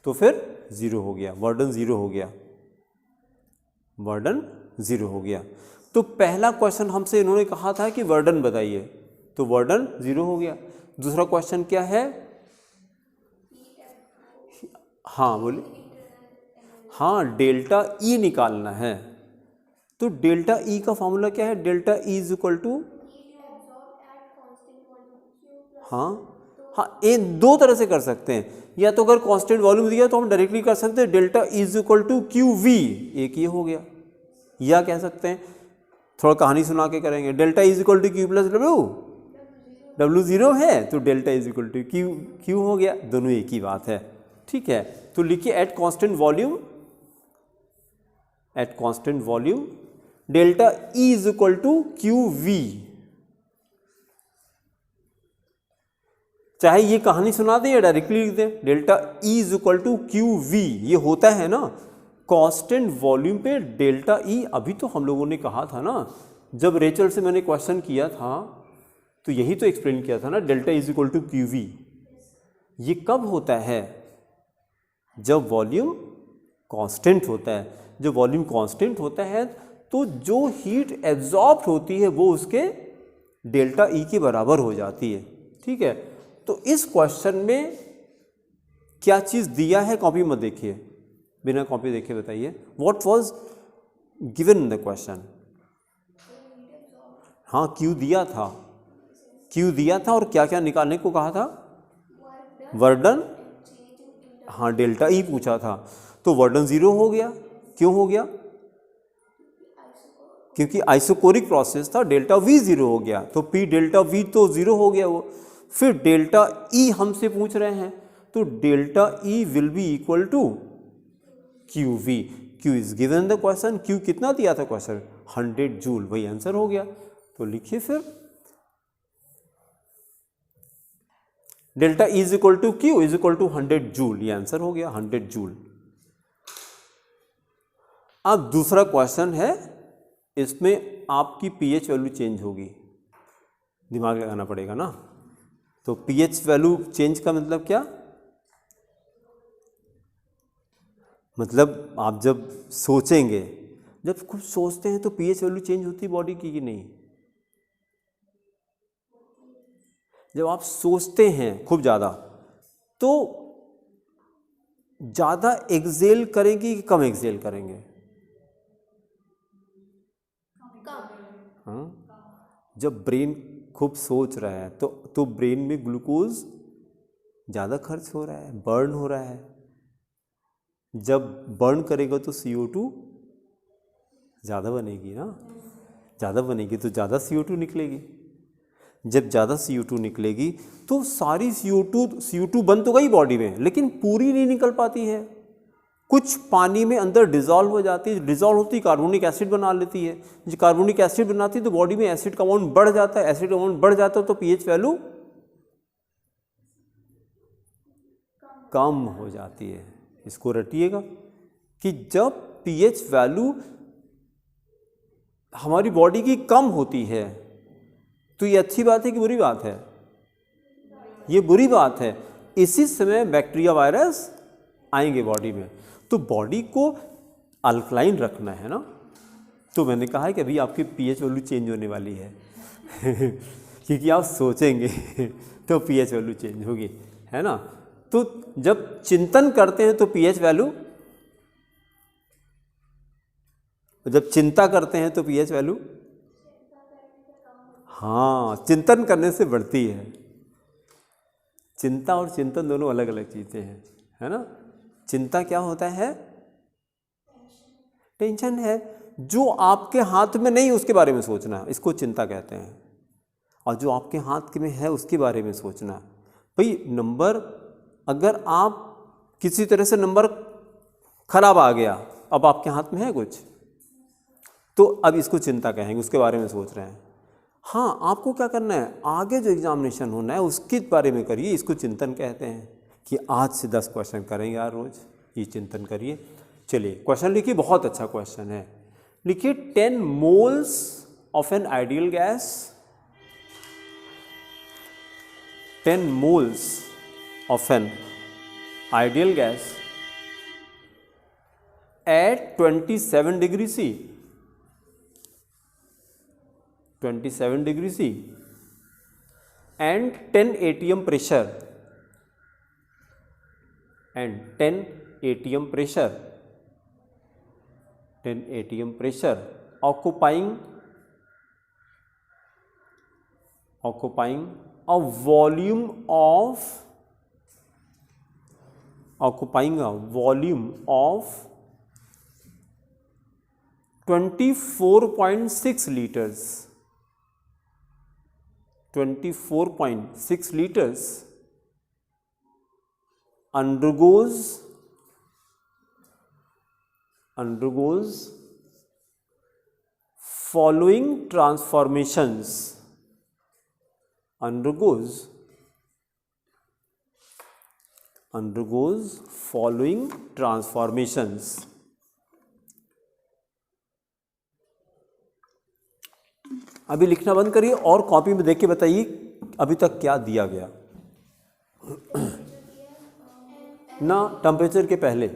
तो फिर जीरो हो गया, वर्डन जीरो हो गया, वर्डन जीरो हो गया। तो पहला क्वेश्चन हमसे इन्होंने कहा था कि वर्डन बताइए, तो वर्डन जीरो हो गया। दूसरा क्वेश्चन क्या है? हाँ बोलिए। हाँ, डेल्टा ई निकालना है। तो डेल्टा ई का फॉर्मूला क्या है? Delta E is equal to, हाँ हाँ, ये दो तरह से कर सकते हैं, या तो अगर कांस्टेंट वॉल्यूम दिया तो हम डायरेक्टली कर सकते हैं delta E is equal to Q V, एक ये हो गया, या कह सकते हैं थोड़ा कहानी सुना के करेंगे, delta is equal to Q plus W, W zero है तो delta is equal to Q, Q हो गया, दोनों एक ही बात है। ठीक है, तो लिखिए at constant volume, at constant volume delta E is equal to Q V. चाहे ये कहानी सुना दें या डायरेक्टली लिख दें, delta E is equal to Q V, ये होता है ना कांस्टेंट वॉल्यूम पे डेल्टा ई। अभी तो हम लोगों ने कहा था ना, जब रेचल से मैंने क्वेश्चन किया था तो यही तो एक्सप्लेन किया था ना, delta is equal to Q V. ये कब होता है? जब वॉल्यूम कांस्टेंट होता है। जब वॉल्यूम कांस्टेंट होता है तो जो हीट एब्जॉर्ब होती है वो उसके डेल्टा ई के बराबर हो जाती है। ठीक है, तो इस क्वेश्चन में क्या चीज़ दिया है, कॉपी मत देखिए, बिना कॉपी देखे बताइए, what was given in the question. हाँ, क्यू दिया था, क्यू दिया था और क्या क्या निकालने को कहा था? वर्डन, हाँ डेल्टा ई पूछा था, तो वर्डन जीरो हो गया। क्यों हो गया? क्योंकि आइसोकोरिक प्रोसेस था, डेल्टा वी जीरो हो गया, तो पी डेल्टा वी तो जीरो हो गया वो। फिर डेल्टा ई हमसे पूछ रहे हैं, तो delta E will be equal to Q V. Q is given the question, Q कितना दिया था क्वेश्चन? 100 जूल, वही आंसर हो गया। तो लिखिए फिर delta E is equal to Q is equal to 100 joule, ये आंसर हो गया 100 जूल। अब दूसरा क्वेश्चन है, इसमें आपकी पीएच वैल्यू चेंज होगी, दिमाग लगाना पड़ेगा ना। तो पीएच वैल्यू चेंज का मतलब क्या? मतलब आप जब सोचेंगे, जब कुछ सोचते हैं तो पीएच वैल्यू चेंज होती है बॉडी की कि नहीं? जब आप सोचते हैं खूब ज़्यादा तो ज़्यादा एक्सेल करेंगे कि कम एक्सेल करेंगे? हाँ, जब ब्रेन खूब सोच रहा है तो ब्रेन में ग्लूकोज ज़्यादा खर्च हो रहा है, बर्न हो रहा है। जब बर्न करेगा तो CO2 ज़्यादा बनेगी ना, ज़्यादा बनेगी तो ज़्यादा CO2 निकलेगी। जब ज़्यादा CO2 निकलेगी तो सारी CO2 बन तो गई बॉडी में, लेकिन पूरी नहीं निकल पाती है, कुछ पानी में अंदर डिज़ोल्व हो जाती है। डिज़ोल्व होती कार्बोनिक एसिड बना लेती है, जो कार्बोनिक एसिड बनाती है तो बॉडी में एसिड का अमाउंट बढ़ जाता है। एसिड का अमाउंट बढ़ जाता है तो पीएच वैल्यू कम हो जाती है। इसको रटिएगा कि जब पीएच वैल्यू हमारी बॉडी की कम होती है तो ये अच्छी बात है कि बुरी बात है? ये बुरी बात है। इसी समय बैक्टीरिया वायरस आएंगे बॉडी में, तो बॉडी को अल्कलाइन रखना है ना। तो मैंने कहा है कि अभी आपकी पीएच वैल्यू चेंज होने वाली है क्योंकि आप सोचेंगे तो पीएच वैल्यू चेंज होगी, है ना। तो जब चिंतन करते हैं तो पीएच वैल्यू, जब चिंता करते हैं तो पीएच वैल्यू, हाँ, चिंतन करने से बढ़ती है। चिंता और चिंतन दोनों अलग अलग चीज़ें हैं, है ना। चिंता क्या होता है? टेंशन है, जो आपके हाथ में नहीं उसके बारे में सोचना, इसको चिंता कहते हैं। और जो आपके हाथ में है उसके बारे में सोचना। भाई नंबर, अगर आप किसी तरह से नंबर खराब आ गया, अब आपके हाथ में है कुछ, तो अब इसको चिंता कहेंगे, उसके बारे में सोच रहे हैं। हाँ, आपको क्या करना है, आगे जो एग्जामिनेशन होना है उसके बारे में करिए, इसको चिंतन कहते हैं कि आज से 10 क्वेश्चन करेंगे यार रोज, ये चिंतन करिए। चलिए क्वेश्चन लिखिए, बहुत अच्छा क्वेश्चन है। लिखिए 10 moles of N ideal gas, 10 moles of an ideal gas at 27 degree C, 27 degree C and 10 atm pressure, and 10 atm pressure, 10 atm pressure occupying a volume of 24.6 liters, 24.6 liters undergoes following transformations, undergoes following transformations। अभी लिखना बंद करिए और copy में देख के बताइए अभी तक क्या दिया गया ना। टेम्परेचर के पहले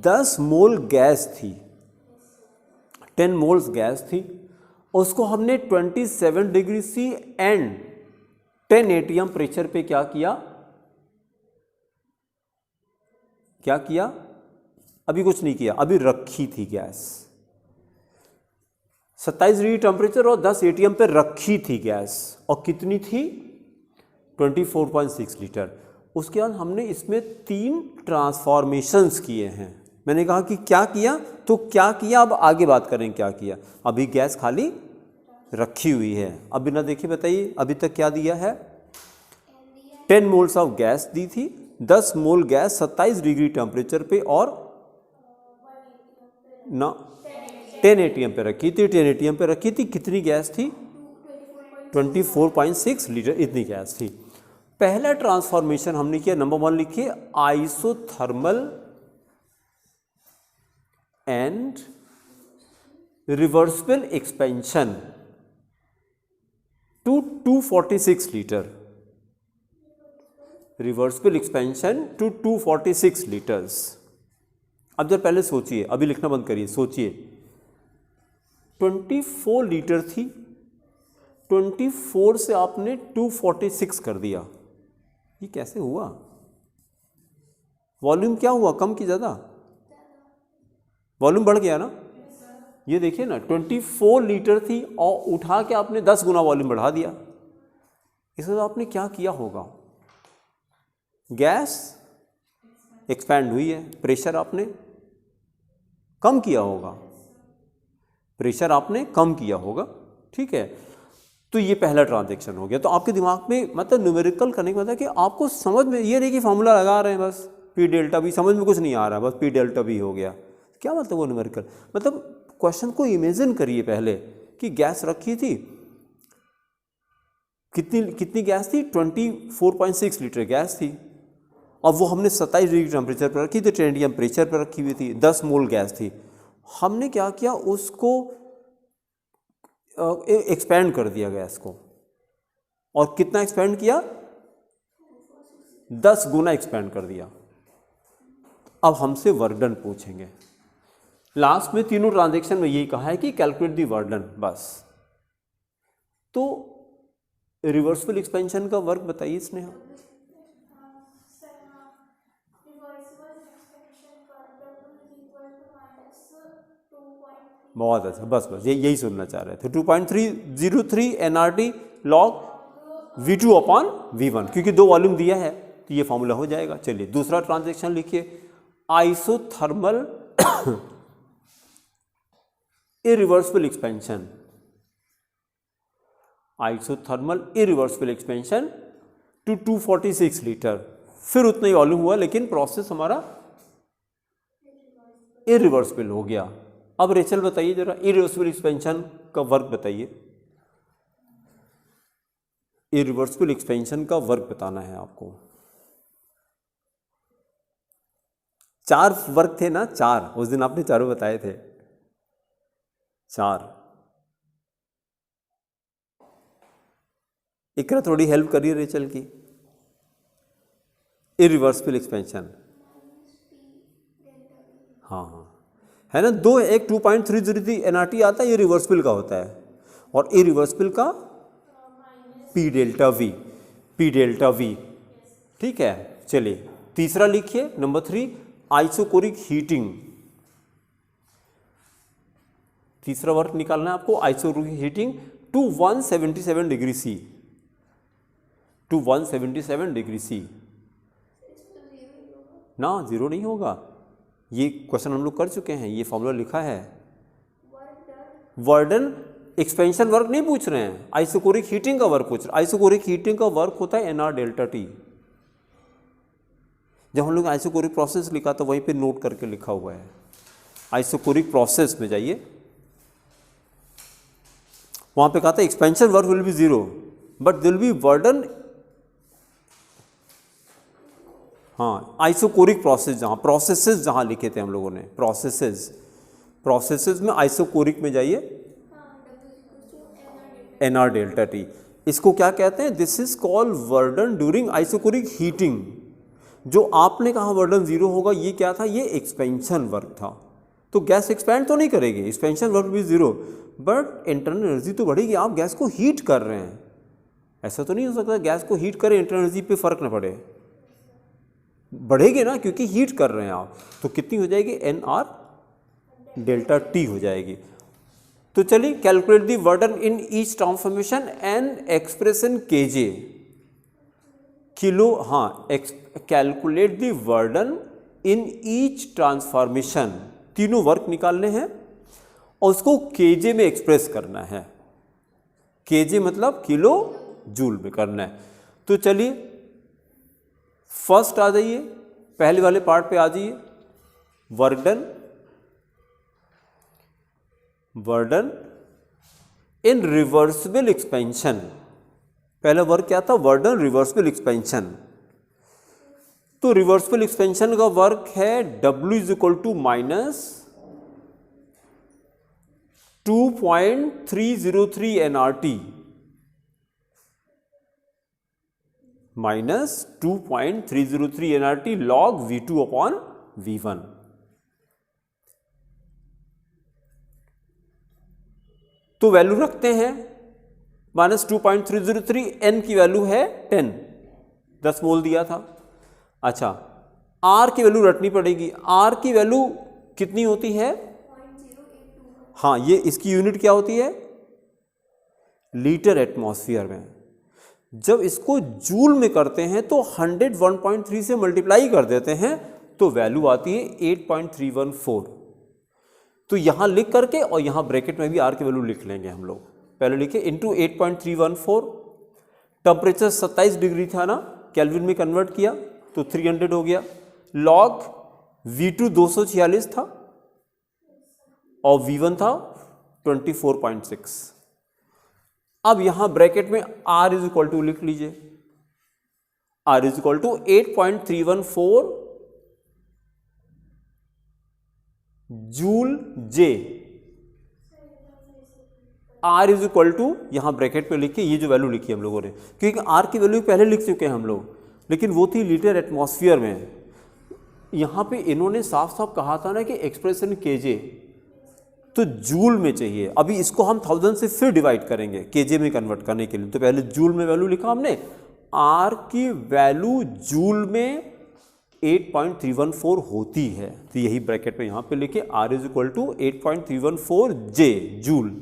10 मोल गैस थी, 10 मोल्स गैस थी, उसको हमने 27 degree C and 10 ATM pressure पे क्या किया? अभी कुछ नहीं किया, अभी रखी थी गैस। 27 डिग्री टेम्परेचर और 10 एटीएम पे रखी थी गैस, और कितनी थी? 24.6 लीटर। उसके बाद हमने इसमें 3 ट्रांसफॉर्मेशंस किए हैं। मैंने कहा कि क्या किया, तो क्या किया, अब आगे बात करें क्या किया। अभी गैस खाली रखी हुई है। अब बिना देखे बताइए अभी तक क्या दिया है? 10 मोल्स ऑफ गैस दी थी, 10 मोल गैस 27 डिग्री टेम्परेचर पे और ना 10 एटीएम पे रखी थी, 10 एटीएम पे रखी थी। कितनी गैस थी? 24.6 लीटर, इतनी गैस थी। पहला ट्रांसफॉर्मेशन हमने किया, नंबर 1 लिखिए, isothermal and reversible expansion to 246 litre, reversible expansion to 246 litres. अब जब पहले सोचिए, अभी लिखना बंद करिए, सोचिए 24 लीटर थी, 24 से आपने 246 कर दिया, ये कैसे हुआ? वॉल्यूम क्या हुआ, कम की ज़्यादा? वॉल्यूम बढ़ गया ना। ये देखिए ना, 24 लीटर थी और उठा के आपने 10 गुना वॉल्यूम बढ़ा दिया। इसमें तो आपने क्या किया होगा? गैस एक्सपैंड हुई है, प्रेशर आपने कम किया होगा, प्रेशर आपने कम किया होगा, ठीक है। तो ये पहला ट्रांजैक्शन हो गया। तो आपके दिमाग में मतलब न्यूमेरिकल करने का मतलब कि आपको समझ में ये नहीं कि फॉर्मूला लगा रहे हैं बस पी डेल्टा बी, समझ में कुछ नहीं आ रहा, बस पी डेल्टा बी हो गया। क्या मतलब वो न्यूमेरिकल? मतलब क्वेश्चन को इमेजिन करिए पहले कि गैस रखी थी, कितनी गैस थी? 24.6 लीटर गैस थी। अब वो हमने 27 डिग्री टेम्परेचर पर रखी थी, 10 एटीएम प्रेशर पर रखी हुई थी, 10 मोल गैस थी। हमने क्या किया, उसको एक्सपैंड कर दिया गैस को, और कितना एक्सपैंड किया? 10 गुना एक्सपैंड कर दिया। अब हमसे वर्क डन पूछेंगे। लास्ट में तीनों ट्रांजैक्शन में यही कहा है कि कैलकुलेट दी वर्क डन, बस। तो रिवर्सिबल एक्सपेंशन का वर्क बताइए स्नेहा। बहुत अच्छा, बस यही सुनना चाह रहे थे। 2.303 NRT log V2 upon V1, क्योंकि 2 वॉल्यूम दिया है तो ये फॉर्मूला हो जाएगा। चलिए दूसरा ट्रांजैक्शन लिखिए, isothermal irreversible expansion, isothermal irreversible expansion to 246 litre. फिर उतना ही वॉल्यूम हुआ, लेकिन प्रोसेस हमारा इरिवर्सिबल हो गया। अब रेचल बताइए जरा, इरिवर्सिबल एक्सपेंशन का वर्क बताइए। इरिवर्सिबल एक्सपेंशन का वर्क बताना है आपको। 4 वर्क थे ना, 4, उस दिन आपने चारों बताए थे, 4। इकरा थोड़ी हेल्प करिए रेचल की। इरिवर्सिबल एक्सपेंशन, हाँ हाँ है ना, 2 एक 2.303 एनआरटी आता है, ये रिवर्सिबल का होता है, और इरिवर्सिबल का पी डेल्टा वी, ठीक है। चलिए तीसरा लिखिए, नंबर 3, आइसोकोरिक हीटिंग। तीसरा वर्क निकालना है आपको, isochoric heating to 177 degree C, to 177 degree C. ना, 0 नहीं होगा, ये क्वेश्चन हम लोग कर चुके हैं, ये फॉर्मूला लिखा है। वर्डन एक्सपेंशन वर्क नहीं पूछ रहे हैं, आइसोकोरिक हीटिंग का वर्क पूछ रहे हैं। आइसोकोरिक हीटिंग का वर्क होता है एनआर डेल्टा टी। जब हम लोग आइसोकोरिक प्रोसेस लिखा तो वहीं पे नोट करके लिखा हुआ है। आइसोकोरिक प्रोसेस में जाइए, वहां पे कहा था expansion work will be 0 but will be work done, हाँ आइसोकोरिक प्रोसेस, जहाँ प्रोसेसेस जहाँ लिखे थे हम लोगों ने, प्रोसेसेस में आइसोकोरिक में जाइए, एनआर डेल्टा टी। इसको क्या कहते हैं? This is called वर्डन during isochoric heating. जो आपने कहा वर्डन 0 होगा, ये क्या था? ये एक्सपेंशन वर्क था। तो गैस एक्सपेंड तो नहीं करेगी, एक्सपेंशन वर्क भी 0, बट इंटरनल एनर्जी तो बढ़ेगी। आप गैस को हीट कर रहे हैं, ऐसा तो नहीं हो सकता गैस को हीट करें इंटरनल एनर्जी पे फर्क ना पड़े, बढ़ेगी ना, क्योंकि हीट कर रहे हैं आप। तो कितनी हो जाएगी? एन आर डेल्टा टी हो जाएगी। तो चलिए calculate the work done in each transformation and expression KJ kilo, हाँ calculate the work done in each transformation, तीनों वर्क निकालने हैं और उसको केजे में एक्सप्रेस करना है। केजे मतलब किलो जूल में करना है। तो चलिए फर्स्ट आ जाइए, पहले वाले पार्ट पे आ जाइए, वर्डन इन रिवर्सिबल एक्सपेंशन। पहला वर्क क्या था? Work done reversible expansion. तो रिवर्सिबल एक्सपेंशन का वर्क है W is equal to minus 2.303 NRT, minus 2.303 NRT log V2 upon V1। तो वैल्यू रखते हैं, माइनस 2.303, एन की वैल्यू है 10 मोल दिया था। अच्छा, आर की वैल्यू रखनी पड़ेगी। आर की वैल्यू कितनी होती है? हाँ, ये इसकी यूनिट क्या होती है? लीटर एटमॉस्फेयर में। जब इसको जूल में करते हैं तो 100 1.3 से मल्टीप्लाई कर देते हैं तो वैल्यू आती है 8.314। तो यहां लिख करके और यहां ब्रैकेट में भी आर की वैल्यू लिख लेंगे हम लोग। पहले लिखे इंटू 8.314। टेम्परेचर 27 डिग्री था ना, केल्विन में कन्वर्ट किया तो 300 हो गया। लॉग V2 246 था और V1 था 24.6। अब यहां ब्रैकेट में R इज इक्वल टू लिख लीजिए, R is equal to 8.314 joule J. R is equal to, यहां ब्रैकेट पे लिखिए, ये जो वैल्यू लिखी हम लोगों ने, क्योंकि R की वैल्यू पहले लिख चुके हैं हम लोग, लेकिन वो थी लीटर एटमॉस्फेयर में। यहां पे इन्होंने साफ साफ कहा था ना कि एक्सप्रेशन केजे, तो जूल में चाहिए। अभी इसको हम 1000 से फिर डिवाइड करेंगे केजे में कन्वर्ट करने के लिए। तो पहले जूल में वैल्यू लिखा हमने, आर की वैल्यू जूल में 8.314 होती है, तो यही ब्रैकेट में यहां पे लिखे R is equal to 8.314 J joule.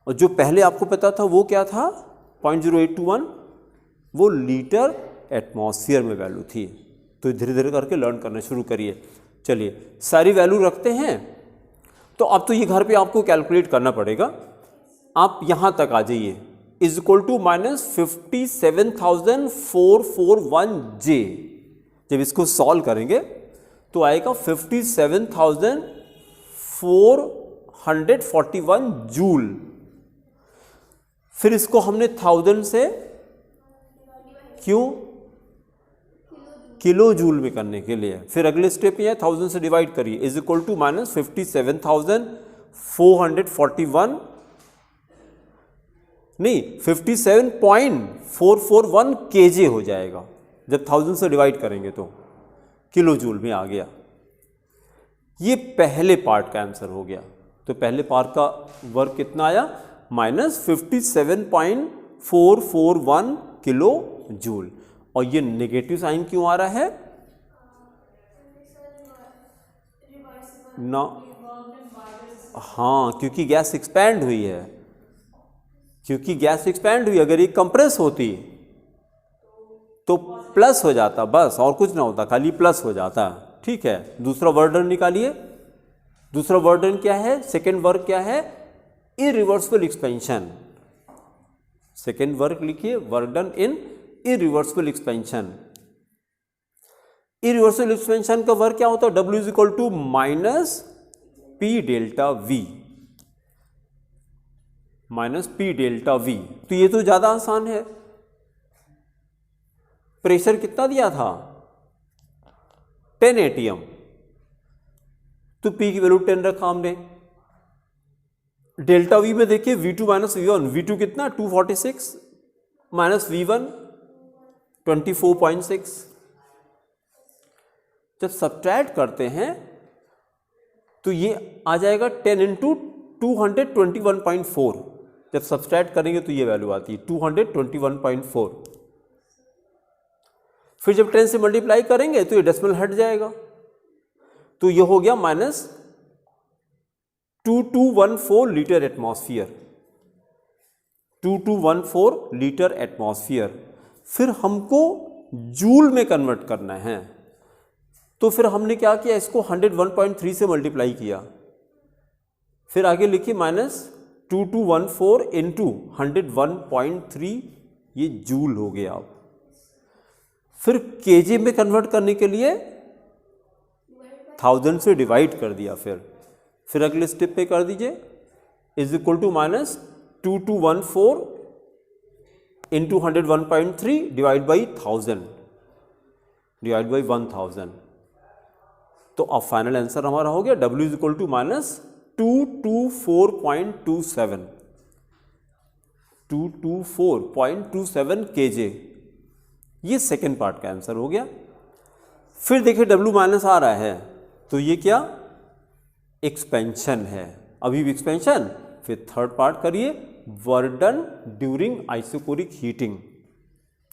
और जो पहले आपको पता था वो क्या था? 0.0821, वो लीटर एटमॉस्फेयर में वैल्यू थी। तो धीरे धीरे करके लर्न करना शुरू करिए। चलिए सारी वैल्यू रखते हैं। तो अब तो ये घर पे आपको कैलकुलेट करना पड़ेगा। आप यहां तक आ जाइए, इज इक्वल टू माइनस 57,441 जे। जब इसको सॉल्व करेंगे तो आएगा 57,441 जूल। फिर इसको हमने 1000 से, क्यों? किलो जूल में करने के लिए। फिर अगले स्टेप ये है 1000 से डिवाइड करिए, इज इक्वल टू माइनस 57,441 नहीं 57.441 केजे हो जाएगा जब 1000 से डिवाइड करेंगे तो किलो जूल में आ गया। ये पहले पार्ट का आंसर हो गया। तो पहले पार्ट का वर्क कितना आया, माइनस 57.441 किलो जूल। और ये नेगेटिव साइन क्यों आ रहा है ना? हाँ, क्योंकि गैस एक्सपैंड हुई है, क्योंकि गैस एक्सपैंड हुई। अगर ये कंप्रेस होती तो प्लस हो जाता, बस और कुछ ना होता, खाली प्लस हो जाता। ठीक है, दूसरा वर्क डन निकालिए। दूसरा वर्क डन क्या है, सेकेंड वर्क क्या है, इरिवर्सिबल एक्सपेंशन। सेकेंड वर्क लिखिए, work done in irreversible expansion. Irreversible expansion का वर्क क्या होता है, W is equal to minus P delta V, minus P delta V. तो ये तो ज्यादा आसान है। प्रेशर कितना दिया था, 10 atm, तो P की वैल्यू 10 रखा हमने। डेल्टा V में देखिए V2 माइनस V1, V2 कितना 246 माइनस V1 24.6। जब सब्ट्रैक्ट करते हैं तो ये आ जाएगा 10 इंटू 221.4। जब सब्ट्रैक्ट करेंगे तो ये वैल्यू आती है 221.4। फिर जब 10 से मल्टीप्लाई करेंगे तो ये डेसिमल हट जाएगा, तो ये हो गया minus 2214 litre atmosphere, 2214 litre atmosphere. फिर हमको जूल में कन्वर्ट करना है, तो फिर हमने क्या किया, इसको 101.3 से मल्टीप्लाई किया। फिर आगे लिखिए माइनस 2214 इंटू 101.3, ये जूल हो गया। अब फिर केजे में कन्वर्ट करने के लिए 1000 से डिवाइड कर दिया। फिर अगले स्टेप पे कर दीजिए, is equal to minus 2214 into 101.3 divide by 1000 divide by 1000। तो अब फाइनल आंसर हमारा हो गया W is equal to minus 224.27 224.27 kJ. ये सेकेंड पार्ट का आंसर हो गया। फिर देखिए W माइनस आ रहा है, तो ये क्या, एक्सपेंशन है, अभी भी एक्सपेंशन। फिर थर्ड पार्ट करिए, work done during isochoric heating.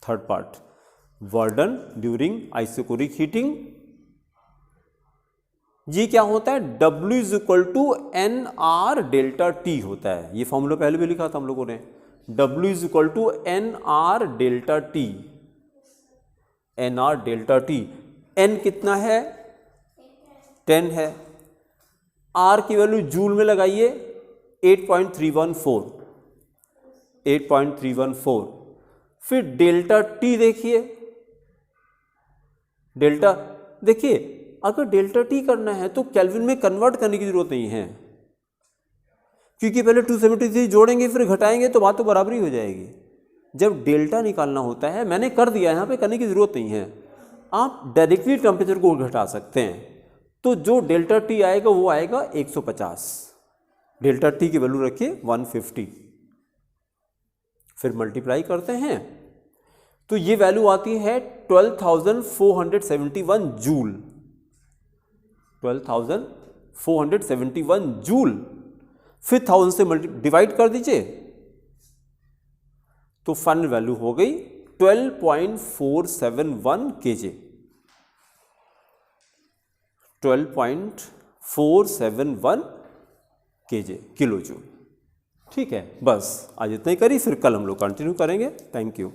Third part, work done during isochoric heating. ये क्या होता है, W is equal to NR delta T होता है। ये फॉर्मूला पहले भी लिखा था हम लोगों ने, W is equal to NR delta T, NR delta T। N कितना है, 10 है। R की वैल्यू जूल में लगाइए 8.314। फिर डेल्टा T देखिए, डेल्टा देखिए, अगर डेल्टा T करना है तो केल्विन में कन्वर्ट करने की जरूरत नहीं है, क्योंकि पहले 273 जोड़ेंगे फिर घटाएंगे तो बात तो बराबरी हो जाएगी। जब डेल्टा निकालना होता है, मैंने कर दिया, यहाँ पे करने की जरूरत नहीं है, आप डायरेक्टली टेम्परेचर को घटा सकते हैं। तो जो डेल्टा T आएगा वो आएगा 150, डेल्टा T की वैल्यू रखिए 150। फिर मल्टीप्लाई करते हैं तो ये वैल्यू आती है 12,471 जूल, 12,471 जूल। फिर 1000 से डिवाइड कर दीजिए तो फाइनल वैल्यू हो गई 12.471 केजे, 12.471 केजे, किलो जूल। ठीक है, बस आज इतना ही करी, फिर कल हम लोग कंटिन्यू करेंगे। Thank you.